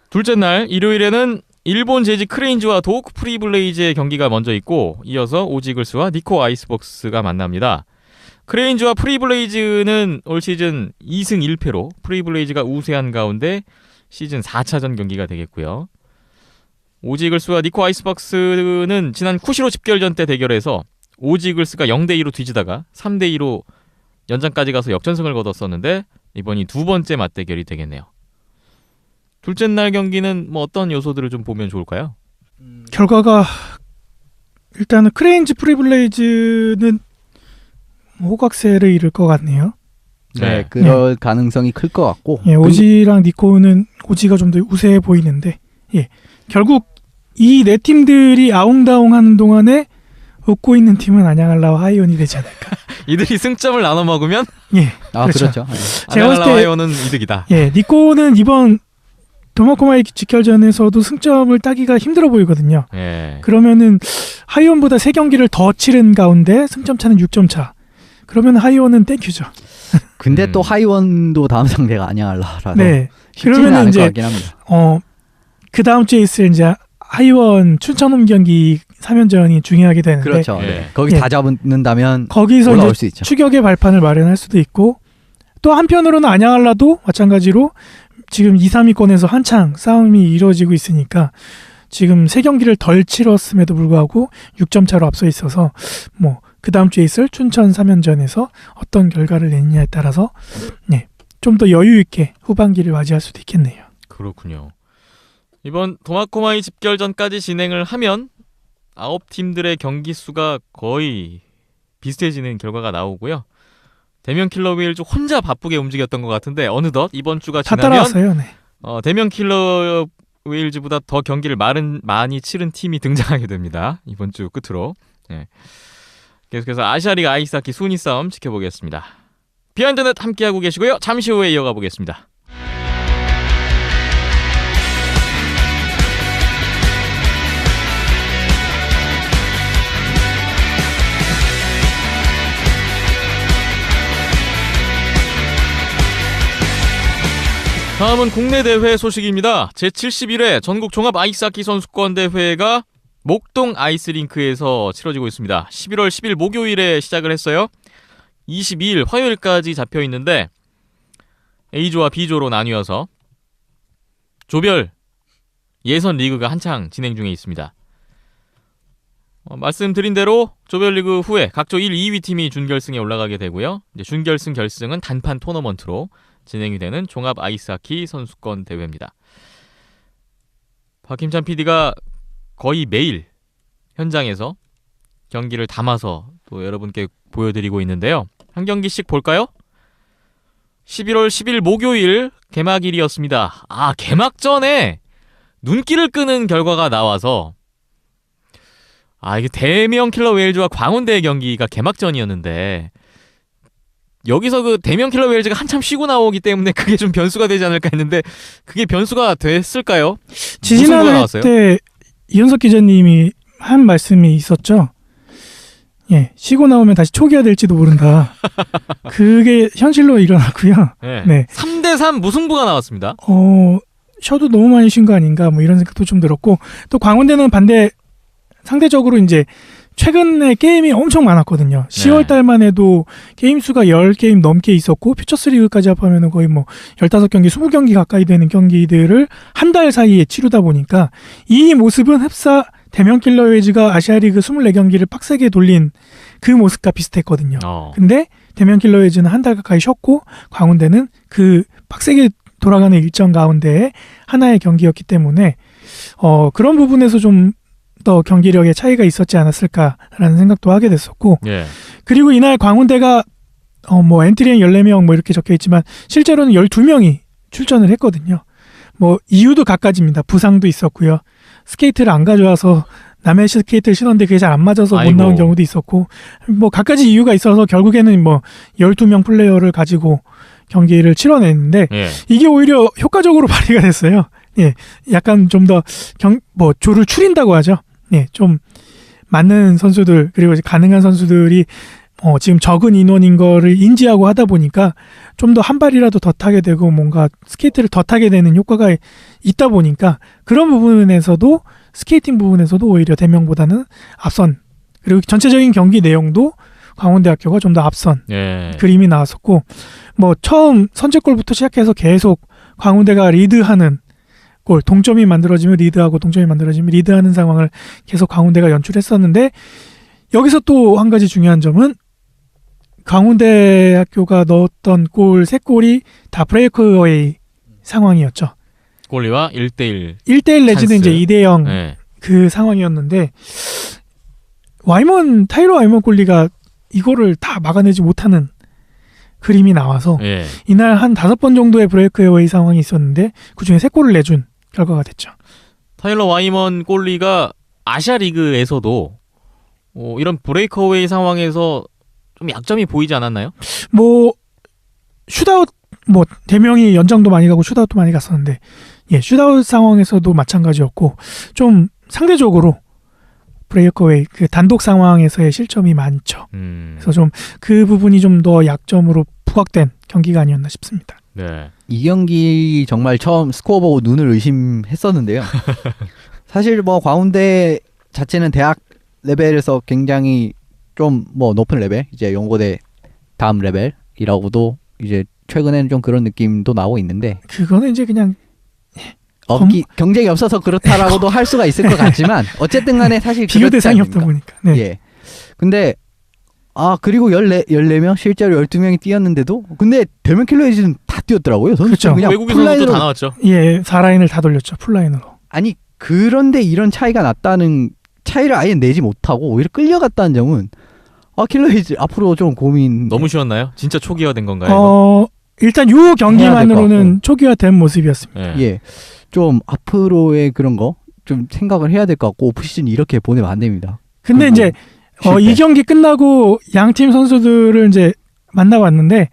둘째 날 일요일에는 일본 재즈 크레인즈와 도호쿠 프리블레이즈의 경기가 먼저 있고 이어서 오지 이글스와 니코 아이스벅스가 만납니다. 크레인즈와 프리블레이즈는 올 시즌 2승 1패로 프리블레이즈가 우세한 가운데 시즌 4차전 경기가 되겠고요. 오지 이글스와 니코 아이스박스는 지난 쿠시로 집결전 때 대결에서 오지 이글스가 0대2로 뒤지다가 3대2로 연장까지 가서 역전승을 거뒀었는데 이번이 두 번째 맞대결이 되겠네요. 둘째 날 경기는 뭐 어떤 요소들을 좀 보면 좋을까요? 결과가 일단은 크레인즈 프리블레이즈는 호각세를 이룰 것 같네요. 네, 그럴 가능성이 클 것 같고. 예, 오지랑 니코는 오지가 좀 더 우세해 보이는데, 예, 결국 이 네 팀들이 아웅다웅하는 동안에 웃고 있는 팀은 안양알라와 하이온이 되지 않을까. 이들이 승점을 나눠 먹으면 예, 그렇죠. 제가 봤을 때 하이온은 이득이다. 예, 니코는 이번 도마코마이 직결전에서도 승점을 따기가 힘들어 보이거든요. 예. 그러면은 하이온보다 3경기를 더 치른 가운데 승점 차는 6점 차. 그러면 하이온은 땡큐죠. 근데 또 하이원도 다음 상대가 안양알라라서 네. 쉽지는 그러면 않을 이제 것 같긴 합니다. 그 다음 주에 있을 이제 하이원 춘천홈 경기 3연전이 중요하게 되는데 그렇죠. 예. 네. 거기 예. 다 잡는다면 거기서 올라올 이제 수 있죠. 추격의 발판을 마련할 수도 있고 또 한편으로는 안양알라도 마찬가지로 지금 2, 3위권에서 한창 싸움이 이루어지고 있으니까 지금 3경기를 덜 치렀음에도 불구하고 6점 차로 앞서 있어서 뭐 그 다음 주에 있을 춘천 3연전에서 어떤 결과를 내느냐에 따라서 네, 좀 더 여유 있게 후반기를 맞이할 수도 있겠네요. 그렇군요. 이번 도마코마이 집결전까지 진행을 하면 9팀들의 경기 수가 거의 비슷해지는 결과가 나오고요. 대면 킬러 웨일즈 혼자 바쁘게 움직였던 것 같은데 어느덧 이번 주가 다 지나면 따라왔어요. 네. 대면 킬러 웨일즈보다 더 경기를 많이 치른 팀이 등장하게 됩니다. 이번 주 끝으로. 네. 계속해서 아시아리그 아이스하키 순위 싸움 지켜보겠습니다. 비하인드넷 함께하고 계시고요. 잠시 후에 이어가 보겠습니다. 다음은 국내 대회 소식입니다. 제71회 전국 종합 아이스하키 선수권 대회가 목동 아이스링크에서 치러지고 있습니다. 11월 10일 목요일에 시작을 했어요. 22일 화요일까지 잡혀 있는데 A조와 B조로 나뉘어서 조별 예선 리그가 한창 진행 중에 있습니다. 말씀드린 대로 조별 리그 후에 각조 1, 2위 팀이 준결승에 올라가게 되고요. 이제 준결승, 결승은 단판 토너먼트로 진행이 되는 종합 아이스하키 선수권 대회입니다. 박힘찬 PD가 거의 매일 현장에서 경기를 담아서 또 여러분께 보여드리고 있는데요. 한 경기씩 볼까요? 11월 10일 목요일 개막일이었습니다. 개막 전에 눈길을 끄는 결과가 나와서 이게 대명 킬러 웨일즈와 광운대의 경기가 개막전이었는데 여기서 그 대명 킬러 웨일즈가 한참 쉬고 나오기 때문에 그게 좀 변수가 되지 않을까 했는데 그게 변수가 됐을까요? 지지난해 때 이현석 기자님이 한 말씀이 있었죠. 예, 쉬고 나오면 다시 초기화 될지도 모른다. 그게 현실로 일어났고요. 네. 3대3 무승부가 나왔습니다. 쉬어도 너무 많이 쉰 거 아닌가 뭐 이런 생각도 좀 들었고 또 광운대는 반대 상대적으로 이제 최근에 게임이 엄청 많았거든요. 10월 달만 해도 게임 수가 10게임 넘게 있었고 퓨처스 리그까지 합하면 거의 뭐 15경기, 20경기 가까이 되는 경기들을 한 달 사이에 치르다 보니까 이 모습은 흡사 대면 킬러 웨이즈가 아시아 리그 24경기를 빡세게 돌린 그 모습과 비슷했거든요. 근데 대면 킬러 웨이즈는 한 달 가까이 쉬었고 광운대는 그 빡세게 돌아가는 일정 가운데 하나의 경기였기 때문에 그런 부분에서 좀 더 경기력의 차이가 있었지 않았을까라는 생각도 하게 됐었고 예. 그리고 이날 광운대가 뭐 엔트리엔 14명 뭐 이렇게 적혀 있지만 실제로는 12명이 출전을 했거든요. 뭐 이유도 갖가지입니다. 부상도 있었고요. 스케이트를 안 가져와서 남의 스케이트를 신었는데 그게 잘 안 맞아서 못 나온 경우도 있었고 뭐 갖가지 이유가 있어서 결국에는 뭐 12명 플레이어를 가지고 경기를 치러냈는데 예. 이게 오히려 효과적으로 발휘가 됐어요. 예, 약간 좀 더 조를 추린다고 하죠. 예, 좀 맞는 선수들 그리고 이제 가능한 선수들이 지금 적은 인원인 거를 인지하고 하다 보니까 좀 더 한 발이라도 더 타게 되고 뭔가 스케이트를 더 타게 되는 효과가 있다 보니까 그런 부분에서도 스케이팅 부분에서도 오히려 대명보다는 앞선 그리고 전체적인 경기 내용도 강원대학교가 좀 더 앞선 그림이 나왔었고 뭐 처음 선제골부터 시작해서 계속 강원대가 리드하는 골 동점이 만들어지면 리드하고 동점이 만들어지면 리드하는 상황을 계속 강원대가 연출했었는데 여기서 또 한 가지 중요한 점은 강원대학교가 넣었던 골 3골이 다 브레이크어웨이 상황이었죠. 골리와 1대1 1대1 내지는 찬스. 이제 2대0 네. 그 상황이었는데 타일러 와이먼 골리가 이거를 다 막아내지 못하는 그림이 나와서 예. 이날 한 5번 정도의 브레이크어웨이 상황이 있었는데 그중에 3골을 내준 결과가 됐죠. 타일러 와이먼 골리가 아시아 리그에서도 이런 브레이크어웨이 상황에서 좀 약점이 보이지 않았나요? 뭐 슛아웃 뭐 대명이 연장도 많이 가고 슛아웃도 많이 갔었는데 슛아웃 상황에서도 마찬가지였고 좀 상대적으로 브레이크어웨이 그 단독 상황에서의 실점이 많죠. 그래서 좀 그 부분이 좀 더 약점으로 부각된 경기가 아니었나 싶습니다. 네. 이 경기 정말 처음 스코어 보고 눈을 의심했었는데요. 사실 뭐 광운대 자체는 대학 레벨에서 굉장히 좀 뭐 높은 레벨, 이제 연고대 다음 레벨이라고도 이제 최근에는 좀 그런 느낌도 나오고 있는데 그거는 이제 그냥 경쟁이 없어서 그렇다라고도 할 수가 있을 것 같지만 어쨌든 간에 사실 비교 그렇지 대상이 않습니까? 없다 보니까. 네. 예. 근데 그리고 14명 실제로 12명이 뛰었는데도 근데 대면 킬러에이즈는 다 뛰었더라고요. 그렇죠. 그냥 외국인 선수도 풀라인으로 다 나왔죠. 예, 4라인을 다 돌렸죠. 풀라인으로. 아니 그런데 이런 차이가 났다는 차이를 아예 내지 못하고 오히려 끌려갔다는 점은 킬러에이즈 앞으로 좀 고민. 너무 쉬웠나요? 진짜 초기화된 건가요? 일단 요 경기만으로는 초기화된 모습이었습니다. 예. 좀 앞으로의 그런 거 좀 생각을 해야 될 것 같고 오프시즌 이렇게 보내면 안 됩니다. 근데 이제 이 경기 끝나고 양 팀 선수들을 이제 만나봤는데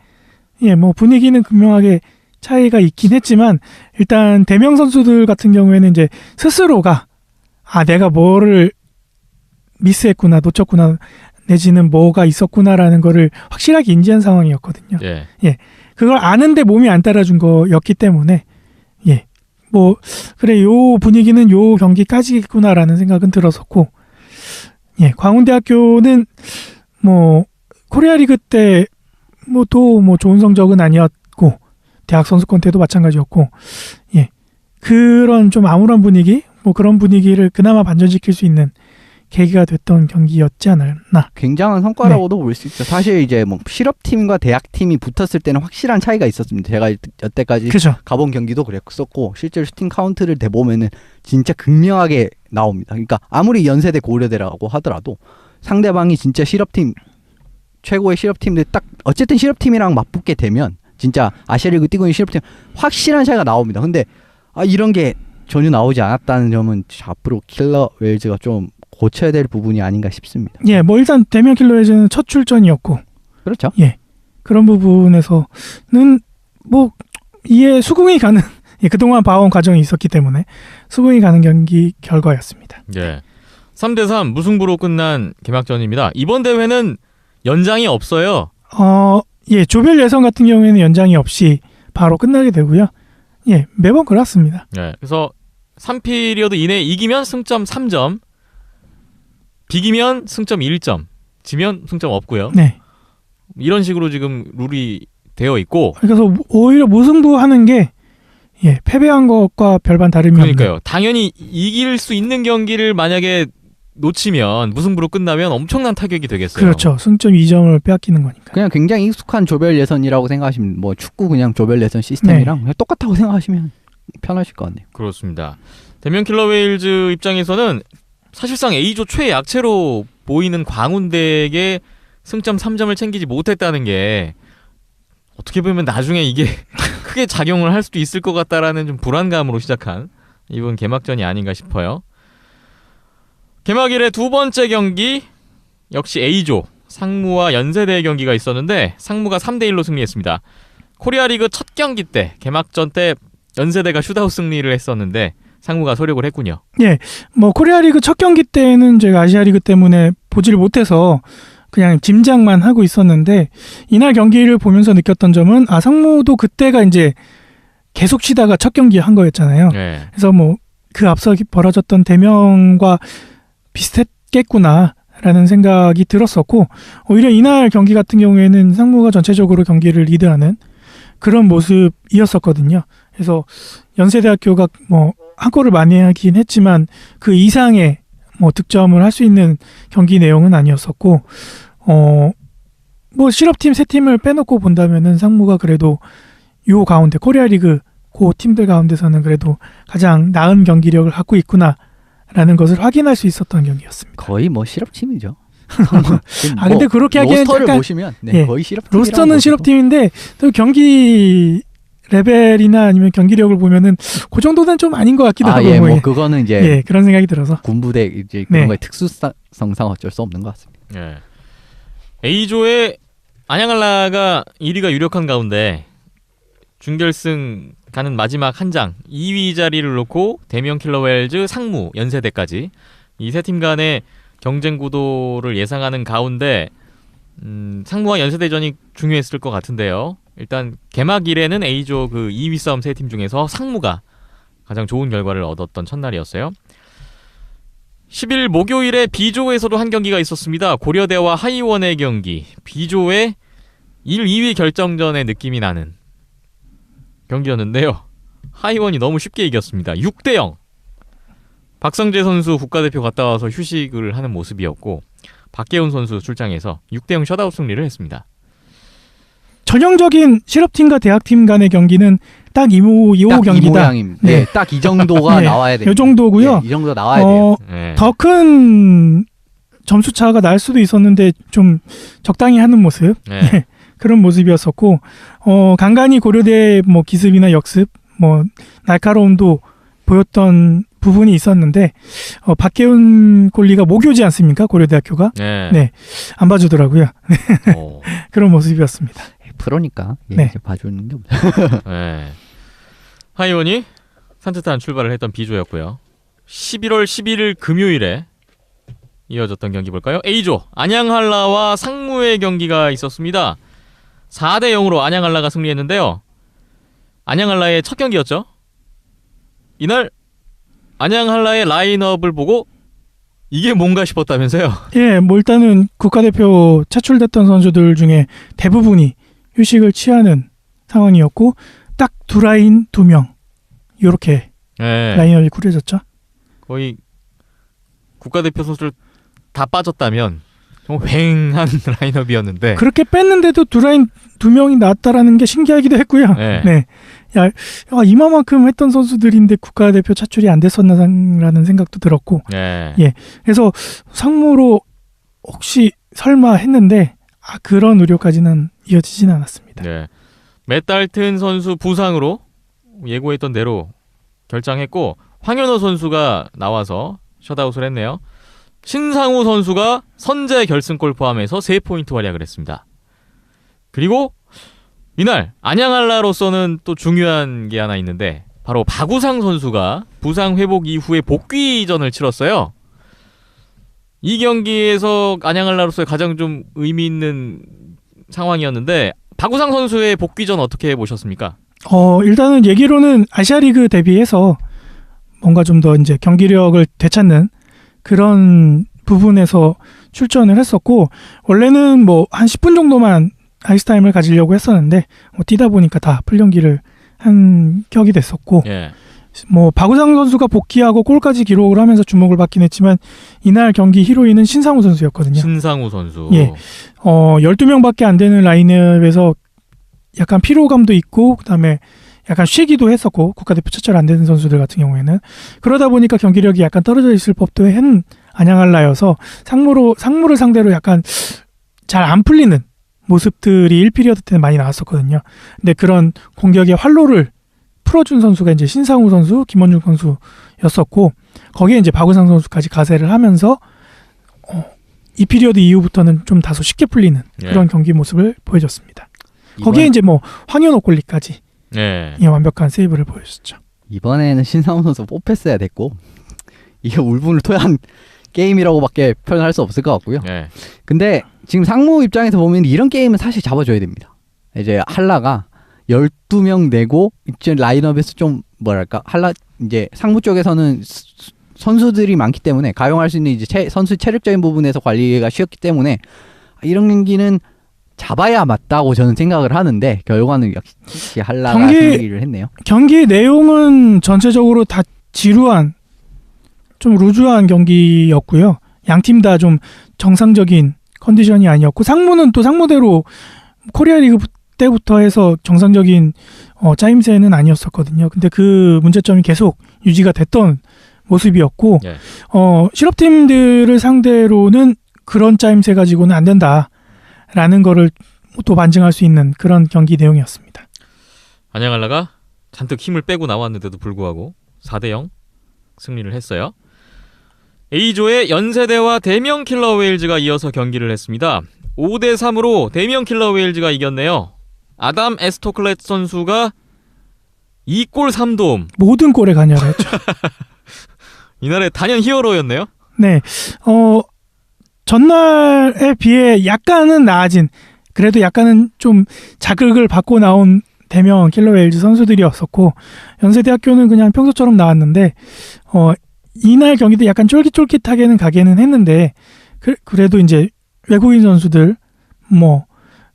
뭐 분위기는 분명하게 차이가 있긴 했지만 일단 대명 선수들 같은 경우에는 이제 스스로가 내가 뭐를 미스했구나 놓쳤구나 내지는 뭐가 있었구나라는 거를 확실하게 인지한 상황이었거든요. 예. 그걸 아는데 몸이 안 따라준 거였기 때문에 뭐 그래 요 분위기는 요 경기까지겠구나라는 생각은 들었었고 광운대학교는 뭐 코리아 리그 때 뭐 또 뭐 좋은 성적은 아니었고 대학 선수권 때도 마찬가지였고 그런 좀 암울한 분위기 뭐 그런 분위기를 그나마 반전시킬 수 있는 계기가 됐던 경기였지 않았나. 굉장한 성과라고도 볼 수 있죠. 사실 이제 뭐 실업팀과 대학팀이 붙었을 때는 확실한 차이가 있었습니다. 제가 여태까지 그쵸. 가본 경기도 그랬었고 실제로 슈팅 카운트를 대보면은 진짜 극명하게 나옵니다. 그러니까 아무리 연세대 고려대라고 하더라도 상대방이 진짜 실업팀 최고의 실업팀들 딱 어쨌든 실업팀이랑 맞붙게 되면 진짜 아시아리그 뛰고 있는 실업팀 확실한 차이가 나옵니다. 근데 이런 게 전혀 나오지 않았다는 점은 앞으로 킬러 웨일즈가 좀 고쳐야 될 부분이 아닌가 싶습니다. 뭐 일단 대면 킬러웨이즈는 첫 출전이었고 그렇죠. 그런 부분에서는 뭐 이에 수긍이 가는 그동안 봐온 과정이 있었기 때문에 수긍이 가는 경기 결과였습니다. 3대3 무승부로 끝난 개막전입니다. 이번 대회는 연장이 없어요. 조별 예선 같은 경우에는 연장이 없이 바로 끝나게 되고요. 매번 그렇습니다. 그래서 3피리어드 이내에 이기면 승점 3점, 비기면 승점 1점, 지면 승점 없고요. 네. 이런 식으로 지금 룰이 되어 있고 그래서 오히려 무승부하는 게 패배한 것과 별반 다름이 없는. 그러니까요. 당연히 이길 수 있는 경기를 만약에 놓치면 무승부로 끝나면 엄청난 타격이 되겠어요. 그렇죠. 승점 2점을 빼앗기는 거니까. 그냥 굉장히 익숙한 조별 예선이라고 생각하시면 뭐 축구 그냥 조별 예선 시스템이랑 그냥 똑같다고 생각하시면 편하실 것 같네요. 그렇습니다. 대면 킬러 웨일즈 입장에서는 사실상 A조 최약체로 보이는 광운대에게 승점 3점을 챙기지 못했다는 게 어떻게 보면 나중에 이게 크게 작용을 할 수도 있을 것 같다라는 좀 불안감으로 시작한 이번 개막전이 아닌가 싶어요. 개막일의 두 번째 경기 역시 A조 상무와 연세대의 경기가 있었는데 상무가 3대1로 승리했습니다. 코리아리그 첫 경기 때 개막전 때 연세대가 슛아웃 승리를 했었는데 상무가 소력을 했군요. 뭐 코리아리그 첫 경기 때는 제가 아시아리그 때문에 보지를 못해서 그냥 짐작만 하고 있었는데 이날 경기를 보면서 느꼈던 점은 상무도 그때가 이제 계속 쉬다가 첫 경기 한 거였잖아요. 네. 그래서 뭐 그 앞서 벌어졌던 대명과 비슷했겠구나라는 생각이 들었었고 오히려 이날 경기 같은 경우에는 상무가 전체적으로 경기를 리드하는 그런 모습이었었거든요. 그래서 연세대학교가 뭐 한 골을 만회하긴 했지만 그 이상의 뭐 득점을 할 수 있는 경기 내용은 아니었었고 뭐 실업팀 세 팀을 빼놓고 본다면은 상무가 그래도 요 가운데 코리아리그 그 팀들 가운데서는 그래도 가장 나은 경기력을 갖고 있구나라는 것을 확인할 수 있었던 경기였습니다. 거의 뭐 실업팀이죠. 근데 그렇게 하기에는 로스터를 약간 보시면 거의 실업팀. 로스터는 실업팀인데 또 경기 레벨이나 아니면 경기력을 보면은 그 정도는 좀 아닌 것 같기도 하고 뭐 그거는 이제 그런 생각이 들어서 군부대 이제 그런 거의 특수성상 어쩔 수 없는 것 같습니다. 네. A조의 안양알라가 1위가 유력한 가운데 준결승 가는 마지막 한 장 2위 자리를 놓고 대면 킬러웰즈, 상무, 연세대까지 이 세 팀 간의 경쟁 구도를 예상하는 가운데 상무와 연세대전이 중요했을 것 같은데요. 일단 개막일에는 A조 그 2위 싸움 세 팀 중에서 상무가 가장 좋은 결과를 얻었던 첫날이었어요. 10일 목요일에 B조에서도 한 경기가 있었습니다. 고려대와 하이원의 경기. B조의 1, 2위 결정전의 느낌이 나는 경기였는데요. 하이원이 너무 쉽게 이겼습니다. 6대0. 박성재 선수 국가대표 갔다 와서 휴식을 하는 모습이었고 박계훈 선수 출장해서 6대0 셧아웃 승리를 했습니다. 전형적인 실업팀과 대학팀 간의 경기는 딱 이 경기다. 이 모양입니다. 네, 딱 이 정도가 나와야 돼요. 이 정도고요. 이 정도 나와야 돼요. 네. 더 큰 점수 차가 날 수도 있었는데 좀 적당히 하는 모습. 네. 그런 모습이었었고 간간히 고려대 뭐 기습이나 역습 뭐 날카로움도 보였던 부분이 있었는데 박계훈 골리가 모교지 않습니까? 고려대학교가. 네. 안 봐주더라고요. 그런 모습이었습니다. 프로니까 네. 봐주는 게 없어요. 네. 하이원이 산뜻한 출발을 했던 B조였고요. 11월 11일 금요일에 이어졌던 경기 볼까요? A조 안양한라와 상무의 경기가 있었습니다. 4대0으로 안양한라가 승리했는데요. 안양한라의 첫 경기였죠. 이날 안양한라의 라인업을 보고 이게 뭔가 싶었다면서요? 뭐 일단은 국가대표 차출됐던 선수들 중에 대부분이 휴식을 취하는 상황이었고 딱 두 라인 2명 이렇게 라인업이 꾸려졌죠. 거의 국가대표 선수들 다 빠졌다면 정말 휑한 라인업이었는데 그렇게 뺐는데도 두 라인 2명이 나왔다라는 게 신기하기도 했고요. 네. 이만큼 했던 선수들인데 국가대표 차출이 안 됐었나라는 생각도 들었고 그래서 상무로 혹시 설마 했는데 그런 우려까지는 이어지진 않았습니다. 맷 달튼 선수 부상으로 예고했던 대로 결장했고 황현호 선수가 나와서 셧아웃을 했네요. 신상우 선수가 선제 결승골 포함해서 3포인트 활약을 했습니다. 그리고 이날 안양한라로서는 또 중요한 게 하나 있는데 바로 박우상 선수가 부상 회복 이후에 복귀전을 치렀어요. 이 경기에서 안양한라로서의 가장 좀 의미 있는 상황이었는데 박우상 선수의 복귀전 어떻게 보셨습니까? 일단은 얘기로는 아시아리그 대비해서 뭔가 좀 더 이제 경기력을 되찾는 그런 부분에서 출전을 했었고 원래는 뭐 한 10분 정도만 아이스 타임을 가지려고 했었는데 뛰다 보니까 다 풀경기를 한 격이 됐었고 예. 뭐 박우상 선수가 복귀하고 골까지 기록을 하면서 주목을 받긴 했지만 이날 경기 히로인은 신상우 선수였거든요. 신상우 선수. 예. 12명밖에 안 되는 라인업에서 약간 피로감도 있고 그다음에 약간 쉬기도 했었고 국가대표 첫철 안 되는 선수들 같은 경우에는 그러다 보니까 경기력이 약간 떨어져 있을 법도 한 안양할라여서 상무를 상대로 약간 잘 안 풀리는 모습들이 1피리어드 때는 많이 나왔었거든요. 근데 그런 공격의 활로를 풀어준 선수가 이제 신상우 선수, 김원중 선수였었고 거기에 이제 박우상 선수까지 가세를 하면서 이 피리어드 이후부터는 좀 다소 쉽게 풀리는 그런 경기 모습을 보여줬습니다. 거기에 이제 뭐 황현호 골리까지 완벽한 세이브를 보여줬죠. 이번에는 신상훈 선수 뽑혔어야 됐고 이게 울분을 토한 게임이라고밖에 표현할 수 없을 것 같고요. 근데 지금 상무 입장에서 보면 이런 게임은 사실 잡아줘야 됩니다. 이제 한라가 12명 내고 이제 라인업에서 좀 뭐랄까 한라 이제 상무 쪽에서는 선수들이 많기 때문에 가용할 수 있는 이제 선수 체력적인 부분에서 관리가 쉬웠기 때문에 이런 경기는 잡아야 맞다고 저는 생각을 하는데 결과는 역시 한라가 승리를 했네요. 경기 내용은 전체적으로 다 지루한 좀 루즈한 경기였고요. 양 팀 다 좀 정상적인 컨디션이 아니었고 상무는 또 상무대로 코리아 리그 때부터 해서 정상적인 짜임새는 아니었었거든요. 근데 그 문제점이 계속 유지가 됐던 모습이었고 실업팀들을 상대로는 그런 짜임새 가지고는 안 된다라는 거를 또 반증할 수 있는 그런 경기 내용이었습니다. 안양할라가 잔뜩 힘을 빼고 나왔는데도 불구하고 4대0 승리를 했어요. A조의 연세대와 대명 킬러 웨일즈가 이어서 경기를 했습니다. 5대3으로 대명 킬러 웨일즈가 이겼네요. 아담 에스토클렛 선수가 2골 3도움. 모든 골에 관여를 했죠. 이날의 단연 히어로였네요. 네. 전날에 비해 약간은 나아진 그래도 약간은 좀 자극을 받고 나온 대명 킬러 웨일즈 선수들이었었고 연세대학교는 그냥 평소처럼 나왔는데 이날 경기도 약간 쫄깃쫄깃하게는 가게는 했는데 그래도 이제 외국인 선수들 뭐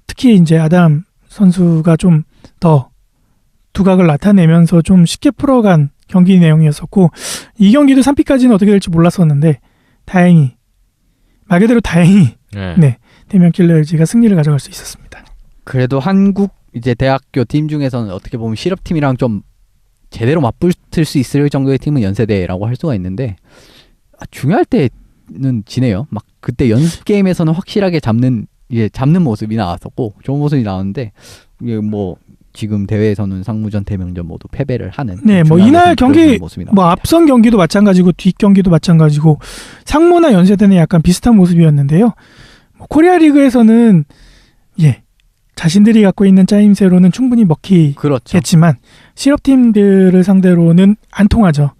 특히 이제 아담 선수가 좀 더 두각을 나타내면서 좀 쉽게 풀어간 경기 내용이었었고 이 경기도 3피까지는 어떻게 될지 몰랐었는데 다행히 말 그대로 다행히 네 대명 킬러즈가 승리를 가져갈 수 있었습니다. 그래도 한국 이제 대학교 팀 중에서는 어떻게 보면 실업팀이랑 좀 제대로 맞붙을 수 있을 정도의 팀은 연세대라고 할 수가 있는데 중요할 때는 지네요. 막 그때 연습 게임에서는 확실하게 잡는 모습이 나왔었고 좋은 모습이 나왔는데 뭐 지금 대회에서는 상무전 대명전 모두 패배를 하는. 네, 뭐 이날 경기 뭐 앞선 경기도 마찬가지고 뒷 경기도 마찬가지고 상무나 연세대는 약간 비슷한 모습이었는데요. 뭐 코리아 리그에서는 자신들이 갖고 있는 짜임새로는 충분히 먹히겠지만 실업팀들을 상대로는 안 통하죠.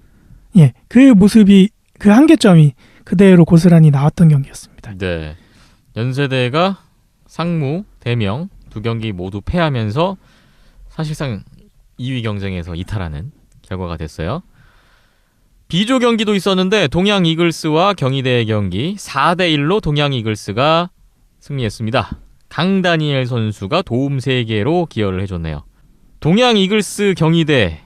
그 모습이 그 한계점이 그대로 고스란히 나왔던 경기였습니다. 네, 연세대가 상무, 대명 두 경기 모두 패하면서 사실상 2위 경쟁에서 이탈하는 결과가 됐어요. B조 경기도 있었는데 동양 이글스와 경희대의 경기 4대1로 동양 이글스가 승리했습니다. 강다니엘 선수가 도움 3개로 기여를 해줬네요. 동양 이글스 경희대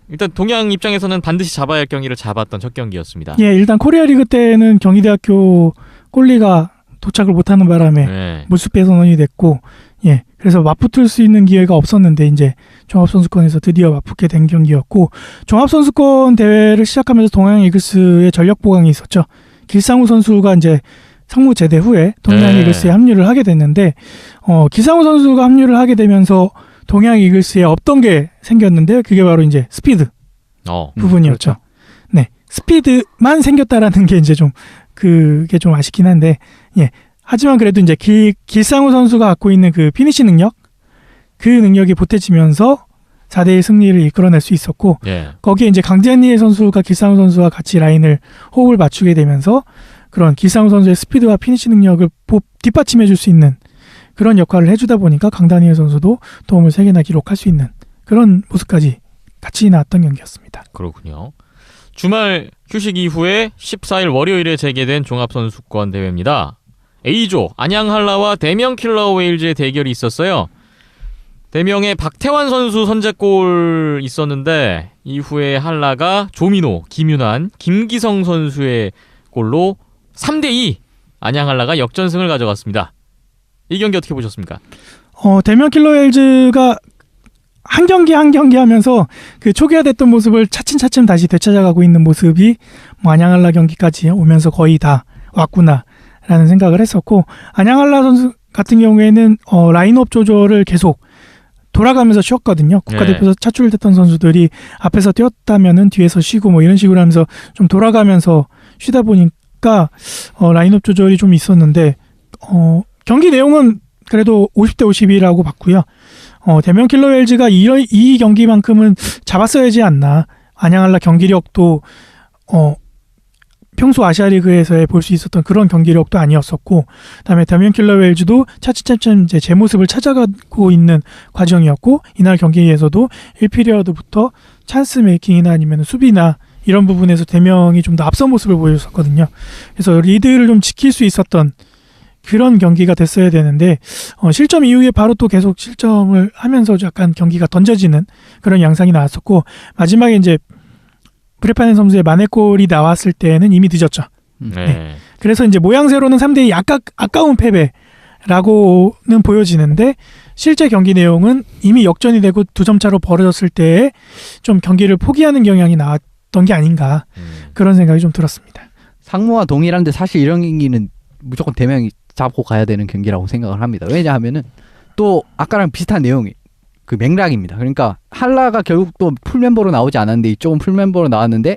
일단 동양 입장에서는 반드시 잡아야 할 경기를 잡았던 첫 경기였습니다. 일단 코리아 리그 때는 경희대학교 골리가 도착을 못하는 바람에 물수배 선언이 됐고 그래서 맞붙을 수 있는 기회가 없었는데 이제 종합선수권에서 드디어 맞붙게 된 경기였고 종합선수권 대회를 시작하면서 동양 이글스의 전력 보강이 있었죠. 길상우 선수가 이제 상무 제대 후에 동양 이글스에 합류를 하게 됐는데 길상우 선수가 합류를 하게 되면서 동양 이글스에 없던 게 생겼는데 그게 바로 이제 스피드 부분이었죠. 그렇죠. 네, 스피드만 생겼다라는 게 이제 좀 그게 좀 아쉽긴 한데 하지만 그래도 이제 길상우 선수가 갖고 있는 그 피니시 능력 그 능력이 보태지면서 4대1 승리를 이끌어낼 수 있었고 거기에 이제 강재니엘 선수가 길상우 선수와 같이 라인을 호흡을 맞추게 되면서 그런 길상우 선수의 스피드와 피니시 능력을 뒷받침해 줄 수 있는 그런 역할을 해주다 보니까 강다니엘 선수도 도움을 3개나 기록할 수 있는 그런 모습까지 같이 나왔던 경기였습니다. 그렇군요. 주말 휴식 이후에 14일 월요일에 재개된 종합선수권 대회입니다. A조 안양한라와 대명 킬러 웨일즈의 대결이 있었어요. 대명의 박태환 선수 선제골 있었는데 이후에 한라가 조민호, 김윤환, 김기성 선수의 골로 3대2 안양한라가 역전승을 가져갔습니다. 이 경기 어떻게 보셨습니까? 대명 킬러웰즈가 한 경기 한 경기 하면서 그 초기화됐던 모습을 차츰차츰 다시 되찾아가고 있는 모습이 뭐 안양한라 경기까지 오면서 거의 다 왔구나라는 생각을 했었고, 안양한라 선수 같은 경우에는 라인업 조절을 계속 돌아가면서 쉬었거든요. 국가대표에서 차출됐던 선수들이 앞에서 뛰었다면은 뒤에서 쉬고 뭐 이런 식으로 하면서 좀 돌아가면서 쉬다 보니까 라인업 조절이 좀 있었는데 경기 내용은 그래도 50대 50이라고 봤고요. 대명 킬러웰즈가 이 경기만큼은 잡았어야지 않나. 안양한라 경기력도 평소 아시아리그에서 볼 수 있었던 그런 경기력도 아니었었고, 그다음에 대명 킬러웰즈도 차츰차츰 이제 제 모습을 찾아가고 있는 과정이었고, 이날 경기에서도 1피리어드부터 찬스 메이킹이나 아니면 수비나 이런 부분에서 대명이 좀 더 앞선 모습을 보여줬었거든요. 그래서 리드를 좀 지킬 수 있었던 그런 경기가 됐어야 되는데 실점 이후에 바로 또 계속 실점을 하면서 약간 경기가 던져지는 그런 양상이 나왔었고, 마지막에 이제 브레파넨 선수의 만회골이 나왔을 때는 이미 늦었죠. 네. 그래서 이제 모양새로는 3대2 아까운 패배라고는 보여지는데, 실제 경기 내용은 이미 역전이 되고 2점 차로 벌어졌을 때에 좀 경기를 포기하는 경향이 나왔던 게 아닌가, 그런 생각이 좀 들었습니다. 상무와 동일한데 사실 이런 경기는 무조건 대명이 잡고 가야 되는 경기라고 생각을 합니다. 왜냐하면은 또 아까랑 비슷한 내용이 그 맥락입니다. 그러니까 한라가 결국 또 풀멤버로 나오지 않았는데 이쪽은 풀멤버로 나왔는데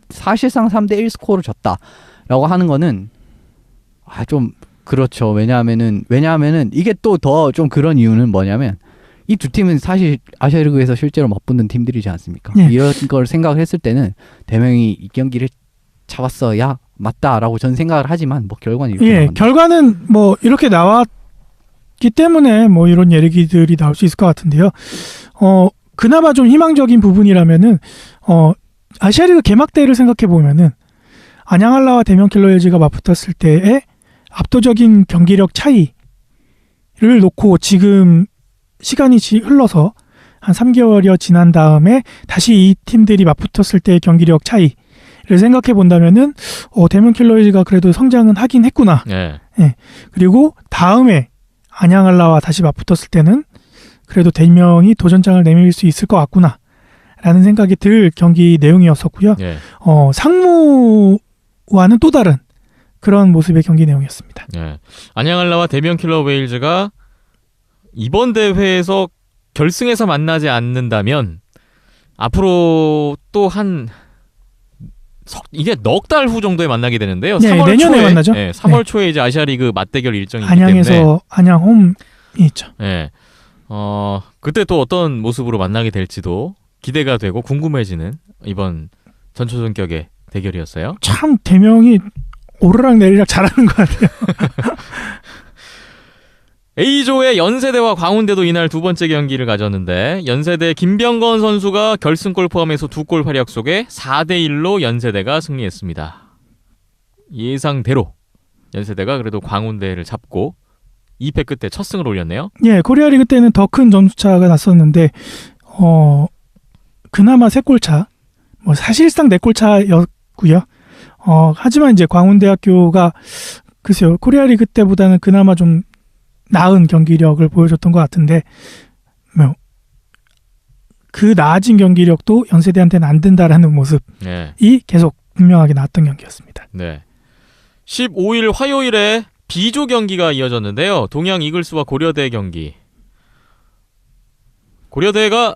사실상 3대1 스코어로 졌다라고 하는 거는 좀 그렇죠. 왜냐하면은 이게 또 더 좀 그런 이유는 뭐냐면 이 두 팀은 사실 아시아리그에서 실제로 맞붙는 팀들이지 않습니까? 네. 이런 걸 생각을 했을 때는 대명이 이 경기를 잡았어야 맞다라고 저는 생각을 하지만 뭐 결과는 이렇게 나왔네요. 결과는 뭐 이렇게 나왔기 때문에 뭐 이런 얘기들이 나올 수 있을 것 같은데요. 그나마 좀 희망적인 부분이라면은 아시아리그 개막대회를 생각해 보면은 안양한라와 대명 킬러웰즈가 맞붙었을 때의 압도적인 경기력 차이를 놓고 지금 시간이 흘러서 한 3개월여 지난 다음에 다시 이 팀들이 맞붙었을 때의 경기력 차이를 생각해 본다면은 대명 킬러웰즈가 그래도 성장은 하긴 했구나. 네. 예. 그리고 다음에 안양한라와 다시 맞붙었을 때는 그래도 대명이 도전장을 내밀 수 있을 것 같구나 라는 생각이 들 경기 내용이었었고요. 네. 상무와는 또 다른 그런 모습의 경기 내용이었습니다. 네. 안양한라와 대명 킬러 웨일즈가 이번 대회에서 결승에서 만나지 않는다면 앞으로 또 이게 넉 달 후 정도에 만나게 되는데요. 네, 3월 내년에 초에, 만나죠. 네, 3월 초에 이제 아시아리그 맞대결 일정이 있기 안양에서 때문에 안양홈이 있죠. 네. 그때 또 어떤 모습으로 만나게 될지도 기대가 되고 궁금해지는 이번 전초전격의 대결이었어요. 참 대명이 오르락 내리락 잘하는 것 같아요. A조의 연세대와 광운대도 이날 두 번째 경기를 가졌는데 연세대 김병건 선수가 결승골 포함해서 2골 활약 속에 4대1로 연세대가 승리했습니다. 예상대로 연세대가 그래도 광운대를 잡고 2패 끝에 첫 승을 올렸네요. 예, 코리아리그 때는 더 큰 점수차가 났었는데 그나마 3골차, 뭐 사실상 4골차였고요. 하지만 이제 광운대학교가 글쎄요, 코리아리그 때보다는 그나마 좀 나은 경기력을 보여줬던 것 같은데 그 나아진 경기력도 연세대한테는 안 된다라는 모습이 네. 계속 분명하게 나왔던 경기였습니다. 네. 15일 화요일에 B조 경기가 이어졌는데요. 동양 이글스와 고려대 경기. 고려대가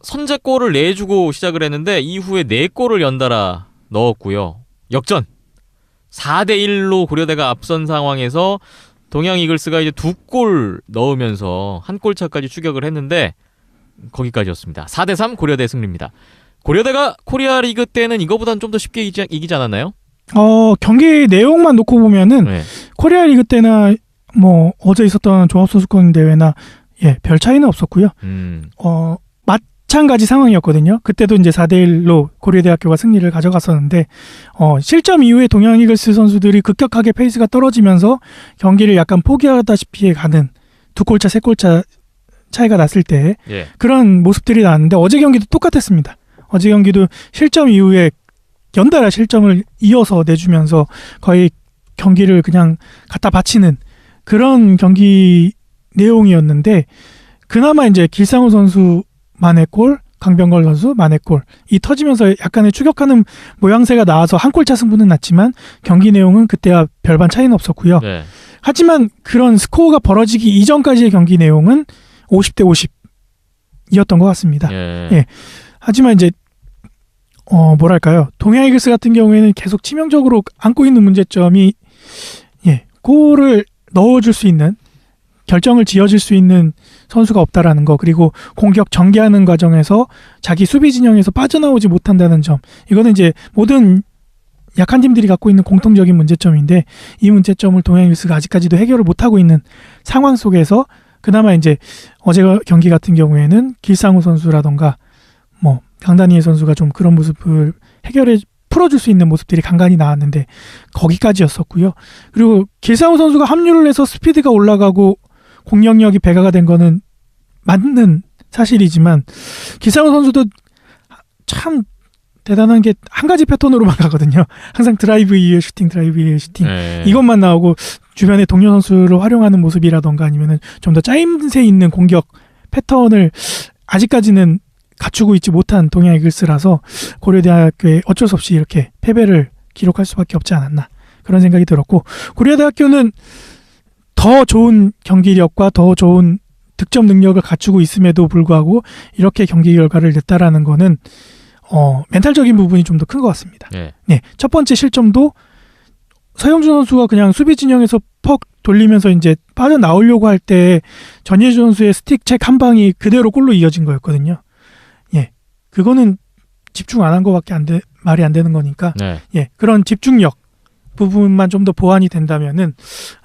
선제골을 내주고 시작을 했는데 이후에 4골을 연달아 넣었고요. 역전. 4대1로 고려대가 앞선 상황에서 동양 이글스가 이제 2골 넣으면서 1골 차까지 추격을 했는데 거기까지였습니다. 4대3 고려대 승리입니다. 고려대가 코리아 리그 때는 이거보다는 좀 더 쉽게 이기지 않았나요? 경기 내용만 놓고 보면은 네. 코리아 리그 때나 뭐 어제 있었던 종합선수권 대회나 별 차이는 없었고요. 마찬가지 상황이었거든요. 그때도 이제 4대1로 고려대학교가 승리를 가져갔었는데 실점 이후에 동양 이글스 선수들이 급격하게 페이스가 떨어지면서 경기를 약간 포기하다시피 가는 2골차, 3골차 차이가 났을 때 예. 그런 모습들이 나왔는데 어제 경기도 똑같았습니다. 어제 경기도 실점 이후에 연달아 실점을 이어서 내주면서 거의 경기를 그냥 갖다 바치는 그런 경기 내용이었는데 그나마 이제 길상우 선수 만의 골, 강병걸 선수 만의 골 이 터지면서 약간의 추격하는 모양새가 나와서 한 골차 승부는 났지만 경기 내용은 그때와 별반 차이는 없었고요. 네. 하지만 그런 스코어가 벌어지기 이전까지의 경기 내용은 50대 50이었던 것 같습니다. 예. 하지만 이제 뭐랄까요, 동양 이글스 같은 경우에는 계속 치명적으로 안고 있는 문제점이 골을 넣어줄 수 있는, 결정을 지어줄 수 있는 선수가 없다라는 거, 그리고 공격 전개하는 과정에서 자기 수비 진영에서 빠져나오지 못한다는 점, 이거는 이제 모든 약한 팀들이 갖고 있는 공통적인 문제점인데 이 문제점을 동양 이글스가 아직까지도 해결을 못하고 있는 상황 속에서 그나마 이제 어제 경기 같은 경우에는 길상우 선수라던가 뭐 강다니엘 선수가 좀 그런 모습을 풀어줄 수 있는 모습들이 간간히 나왔는데 거기까지였었고요. 그리고 길상우 선수가 합류를 해서 스피드가 올라가고 공격력이 배가가 된 거는 맞는 사실이지만 길상우 선수도 참 대단한 게 한 가지 패턴으로만 가거든요. 항상 드라이브 이후에 슈팅, 드라이브 이후에 슈팅. 예. 이것만 나오고 주변에 동료 선수를 활용하는 모습이라던가 아니면은 좀 더 짜임새 있는 공격 패턴을 아직까지는 갖추고 있지 못한 동양 이글스라서 고려대학교에 어쩔 수 없이 이렇게 패배를 기록할 수밖에 없지 않았나 그런 생각이 들었고, 고려대학교는 더 좋은 경기력과 더 좋은 득점 능력을 갖추고 있음에도 불구하고 이렇게 경기 결과를 냈다라는 거는 멘탈적인 부분이 좀 더 큰 것 같습니다. 예. 네, 첫 번째 실점도 서영준 선수가 그냥 수비 진영에서 퍽 돌리면서 이제 빠져나오려고 할 때 전예주 선수의 스틱 책 한 방이 그대로 골로 이어진 거였거든요. 예, 그거는 집중 안 한 거밖에 말이 안 되는 거니까. 네. 예, 그런 집중력 부분만 좀 더 보완이 된다면은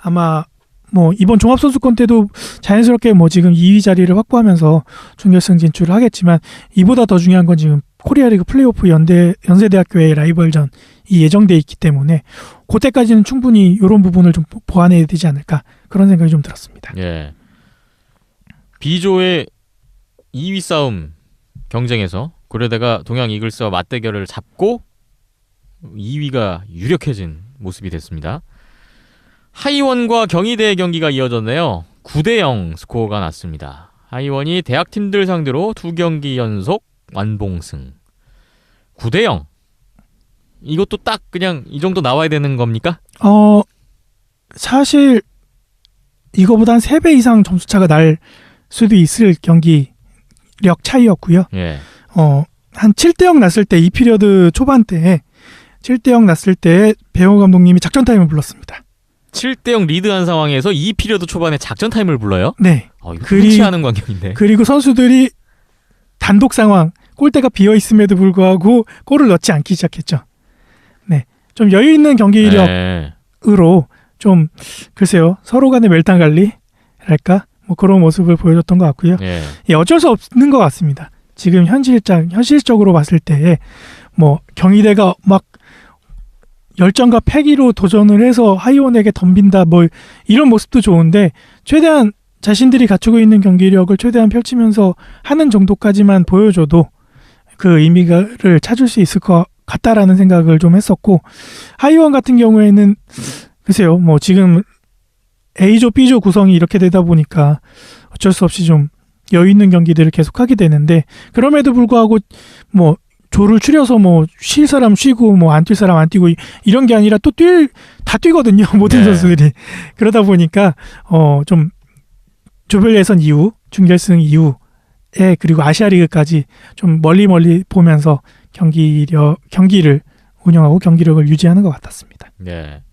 아마 뭐 이번 종합선수권 때도 자연스럽게 뭐 지금 2위 자리를 확보하면서 준결승 진출을 하겠지만 이보다 더 중요한 건 지금 코리아리그 플레이오프 연세대학교의 라이벌전이 예정돼 있기 때문에 그때까지는 충분히 이런 부분을 좀 보완해야 되지 않을까 그런 생각이 좀 들었습니다. 예. B조의 2위 싸움 경쟁에서 고려대가 동양 이글스와 맞대결을 잡고 2위가 유력해진 모습이 됐습니다. 하이원과 경희대의 경기가 이어졌네요. 9대0 스코어가 났습니다. 하이원이 대학팀들 상대로 2경기 연속 완봉승. 9대0. 이것도 딱 그냥 이 정도 나와야 되는 겁니까? 사실 이거보다 한 3배 이상 점수차가 날 수도 있을 경기력 차이였고요. 예. 한 7대0 났을 때 2피리어드 초반 때 7대0 났을 때 배우 감독님이 작전 타임을 불렀습니다. 7대0 리드한 상황에서 2피리어드 초반에 작전 타임을 불러요? 네. 이거 흔치 않은 광경인데. 그리고 선수들이 단독 상황, 골대가 비어 있음에도 불구하고 골을 넣지 않기 시작했죠. 네. 좀 여유 있는 경기력으로 네. 좀 글쎄요. 서로 간의 멜당 관리랄까? 뭐 그런 모습을 보여줬던 것 같고요. 예. 예, 어쩔 수 없는 것 같습니다. 지금 현실적으로 봤을 때 뭐 경희대가 막 열정과 패기로 도전을 해서 하이원에게 덤빈다 뭐 이런 모습도 좋은데 최대한 자신들이 갖추고 있는 경기력을 최대한 펼치면서 하는 정도까지만 보여줘도 그 의미를 찾을 수 있을 것 같다라는 생각을 좀 했었고, 하이원 같은 경우에는 글쎄요 뭐 지금 A조 B조 구성이 이렇게 되다 보니까 어쩔 수 없이 좀 여유 있는 경기들을 계속하게 되는데, 그럼에도 불구하고 뭐 조를 추려서 뭐 쉴 사람 쉬고 뭐 안 뛸 사람 안 뛰고 이런 게 아니라 또 다 뛰거든요. 모든 네. 선수들이. 그러다 보니까 좀 조별 예선 이후, 준결승 이후에 그리고 아시아리그까지 좀 멀리 보면서 경기를 운영하고 경기력을 유지하는 것 같았습니다. 네.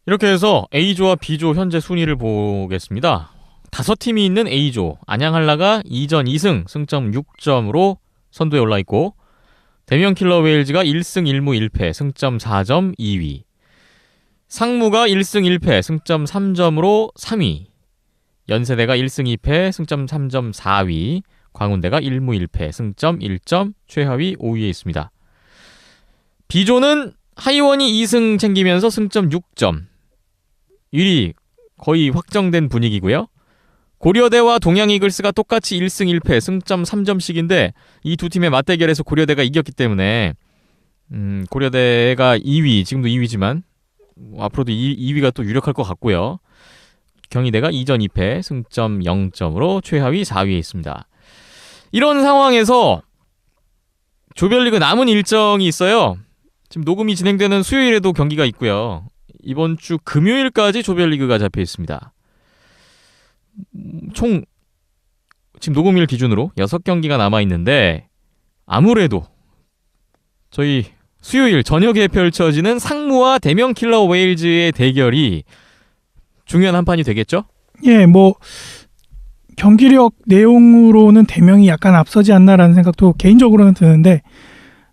이렇게 해서 A조와 B조 현재 순위를 보겠습니다. 5팀이 있는 A조, 안양한라가 2전 2승, 승점 6점으로 선두에 올라있고, 대명킬러 웨일즈가 1승 1무 1패, 승점 4점 2위, 상무가 1승 1패, 승점 3점으로 3위, 연세대가 1승 2패, 승점 3점 4위, 광운대가 1무 1패, 승점 1점, 최하위 5위에 있습니다. B조는 하이원이 2승 챙기면서 승점 6점. 1위 거의 확정된 분위기고요. 고려대와 동양이글스가 똑같이 1승 1패, 승점 3점씩인데 이 두 팀의 맞대결에서 고려대가 이겼기 때문에 고려대가 2위, 지금도 2위지만 앞으로도 2위가 또 유력할 것 같고요. 경희대가 2전 2패, 승점 0점으로 최하위 4위에 있습니다. 이런 상황에서 조별리그 남은 일정이 있어요. 지금 녹음이 진행되는 수요일에도 경기가 있고요. 이번 주 금요일까지 조별리그가 잡혀 있습니다. 총 지금 녹음일 기준으로 6경기가 남아있는데 아무래도 저희 수요일 저녁에 펼쳐지는 상무와 대명 킬러 웨일즈의 대결이 중요한 한 판이 되겠죠? 예, 뭐 경기력 내용으로는 대명이 약간 앞서지 않나라는 생각도 개인적으로는 드는데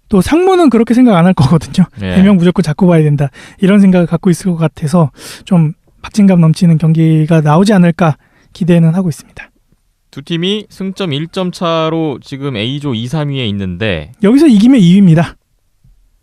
또 상무는 그렇게 생각 안 할 거거든요. 예. 대명 무조건 잡고 봐야 된다. 이런 생각을 갖고 있을 것 같아서 좀 박진감 넘치는 경기가 나오지 않을까 기대는 하고 있습니다. 두 팀이 승점 1점 차로 지금 A조 2, 3위에 있는데 여기서 이기면 2위입니다.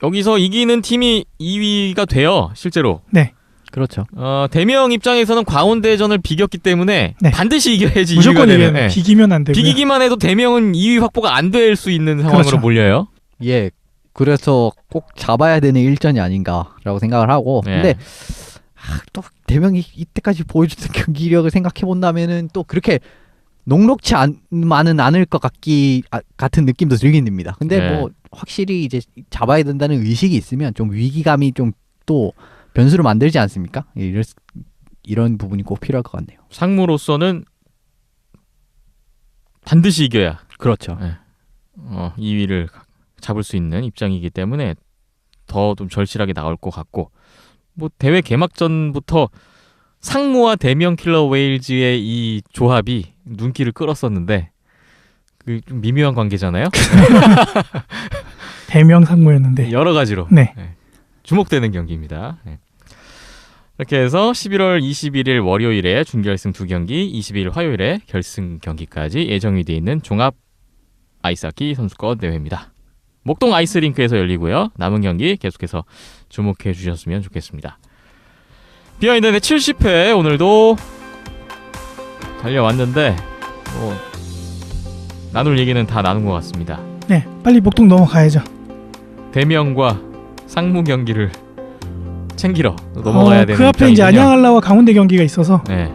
여기서 이기는 팀이 2위가 돼요. 실제로. 네. 그렇죠. 대명 입장에서는 광운대전을 비겼기 때문에 네. 반드시 이겨야지 2위가 무조건 되는. 이겨요. 예. 비기면 안 되고요. 비기기만 해도 대명은 2위 확보가 안 될 수 있는 상황으로 그렇죠. 몰려요. 예. 그래서 꼭 잡아야 되는 일전이 아닌가라고 생각을 하고. 예. 근데 또 대명이 이때까지 보여줬던 경기력을 생각해 본다면은 또 그렇게 녹록치 않을 것 같은 느낌도 들긴 듭니다. 근데 네. 뭐 확실히 이제 잡아야 된다는 의식이 있으면 좀 위기감이 좀 또 변수를 만들지 않습니까? 이런 부분이 꼭 필요할 것 같네요. 상무로서는 반드시 이겨야 그렇죠. 2위를 잡을 수 있는 입장이기 때문에 더 좀 절실하게 나올 것 같고, 뭐 대회 개막전부터 상무와 대명 킬러 웨일즈의 이 조합이 눈길을 끌었었는데 그 좀 미묘한 관계잖아요. 대명 상무였는데. 여러 가지로 네. 주목되는 경기입니다. 네. 이렇게 해서 11월 21일 월요일에 준결승 2경기, 22일 화요일에 결승 경기까지 예정이 되어 있는 종합 아이스하키 선수권 대회입니다. 목동 아이스링크에서 열리고요. 남은 경기 계속해서 주목해 주셨으면 좋겠습니다. 비하인드의 70회 오늘도 달려왔는데 뭐 나눌 얘기는 다 나눈 것 같습니다. 네, 빨리 목동 넘어가야죠. 대명과 상무 경기를 챙기러 넘어가야 되는 그 앞에 이제 입장이군요. 안양한라와 강원대 경기가 있어서 네.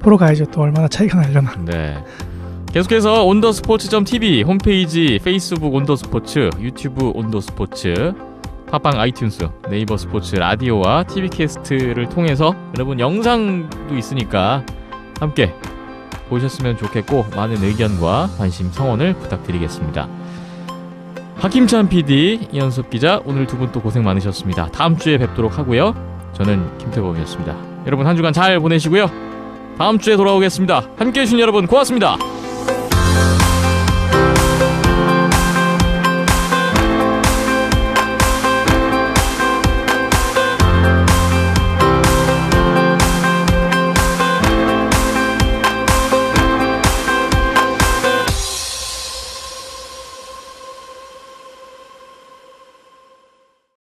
보러 가야죠. 또 얼마나 차이가 나려나. 네. 계속해서 온더스포츠.tv 홈페이지, 페이스북 온더스포츠, 유튜브 온더스포츠, 팟빵, 아이튠스, 네이버 스포츠, 라디오와 TV캐스트를 통해서 여러분 영상도 있으니까 함께 보셨으면 좋겠고 많은 의견과 관심 성원을 부탁드리겠습니다. 박힘찬 PD, 이현섭 기자, 오늘 두 분 또 고생 많으셨습니다. 다음 주에 뵙도록 하고요. 저는 김태범이었습니다. 여러분 한 주간 잘 보내시고요. 다음 주에 돌아오겠습니다. 함께해 주신 여러분 고맙습니다.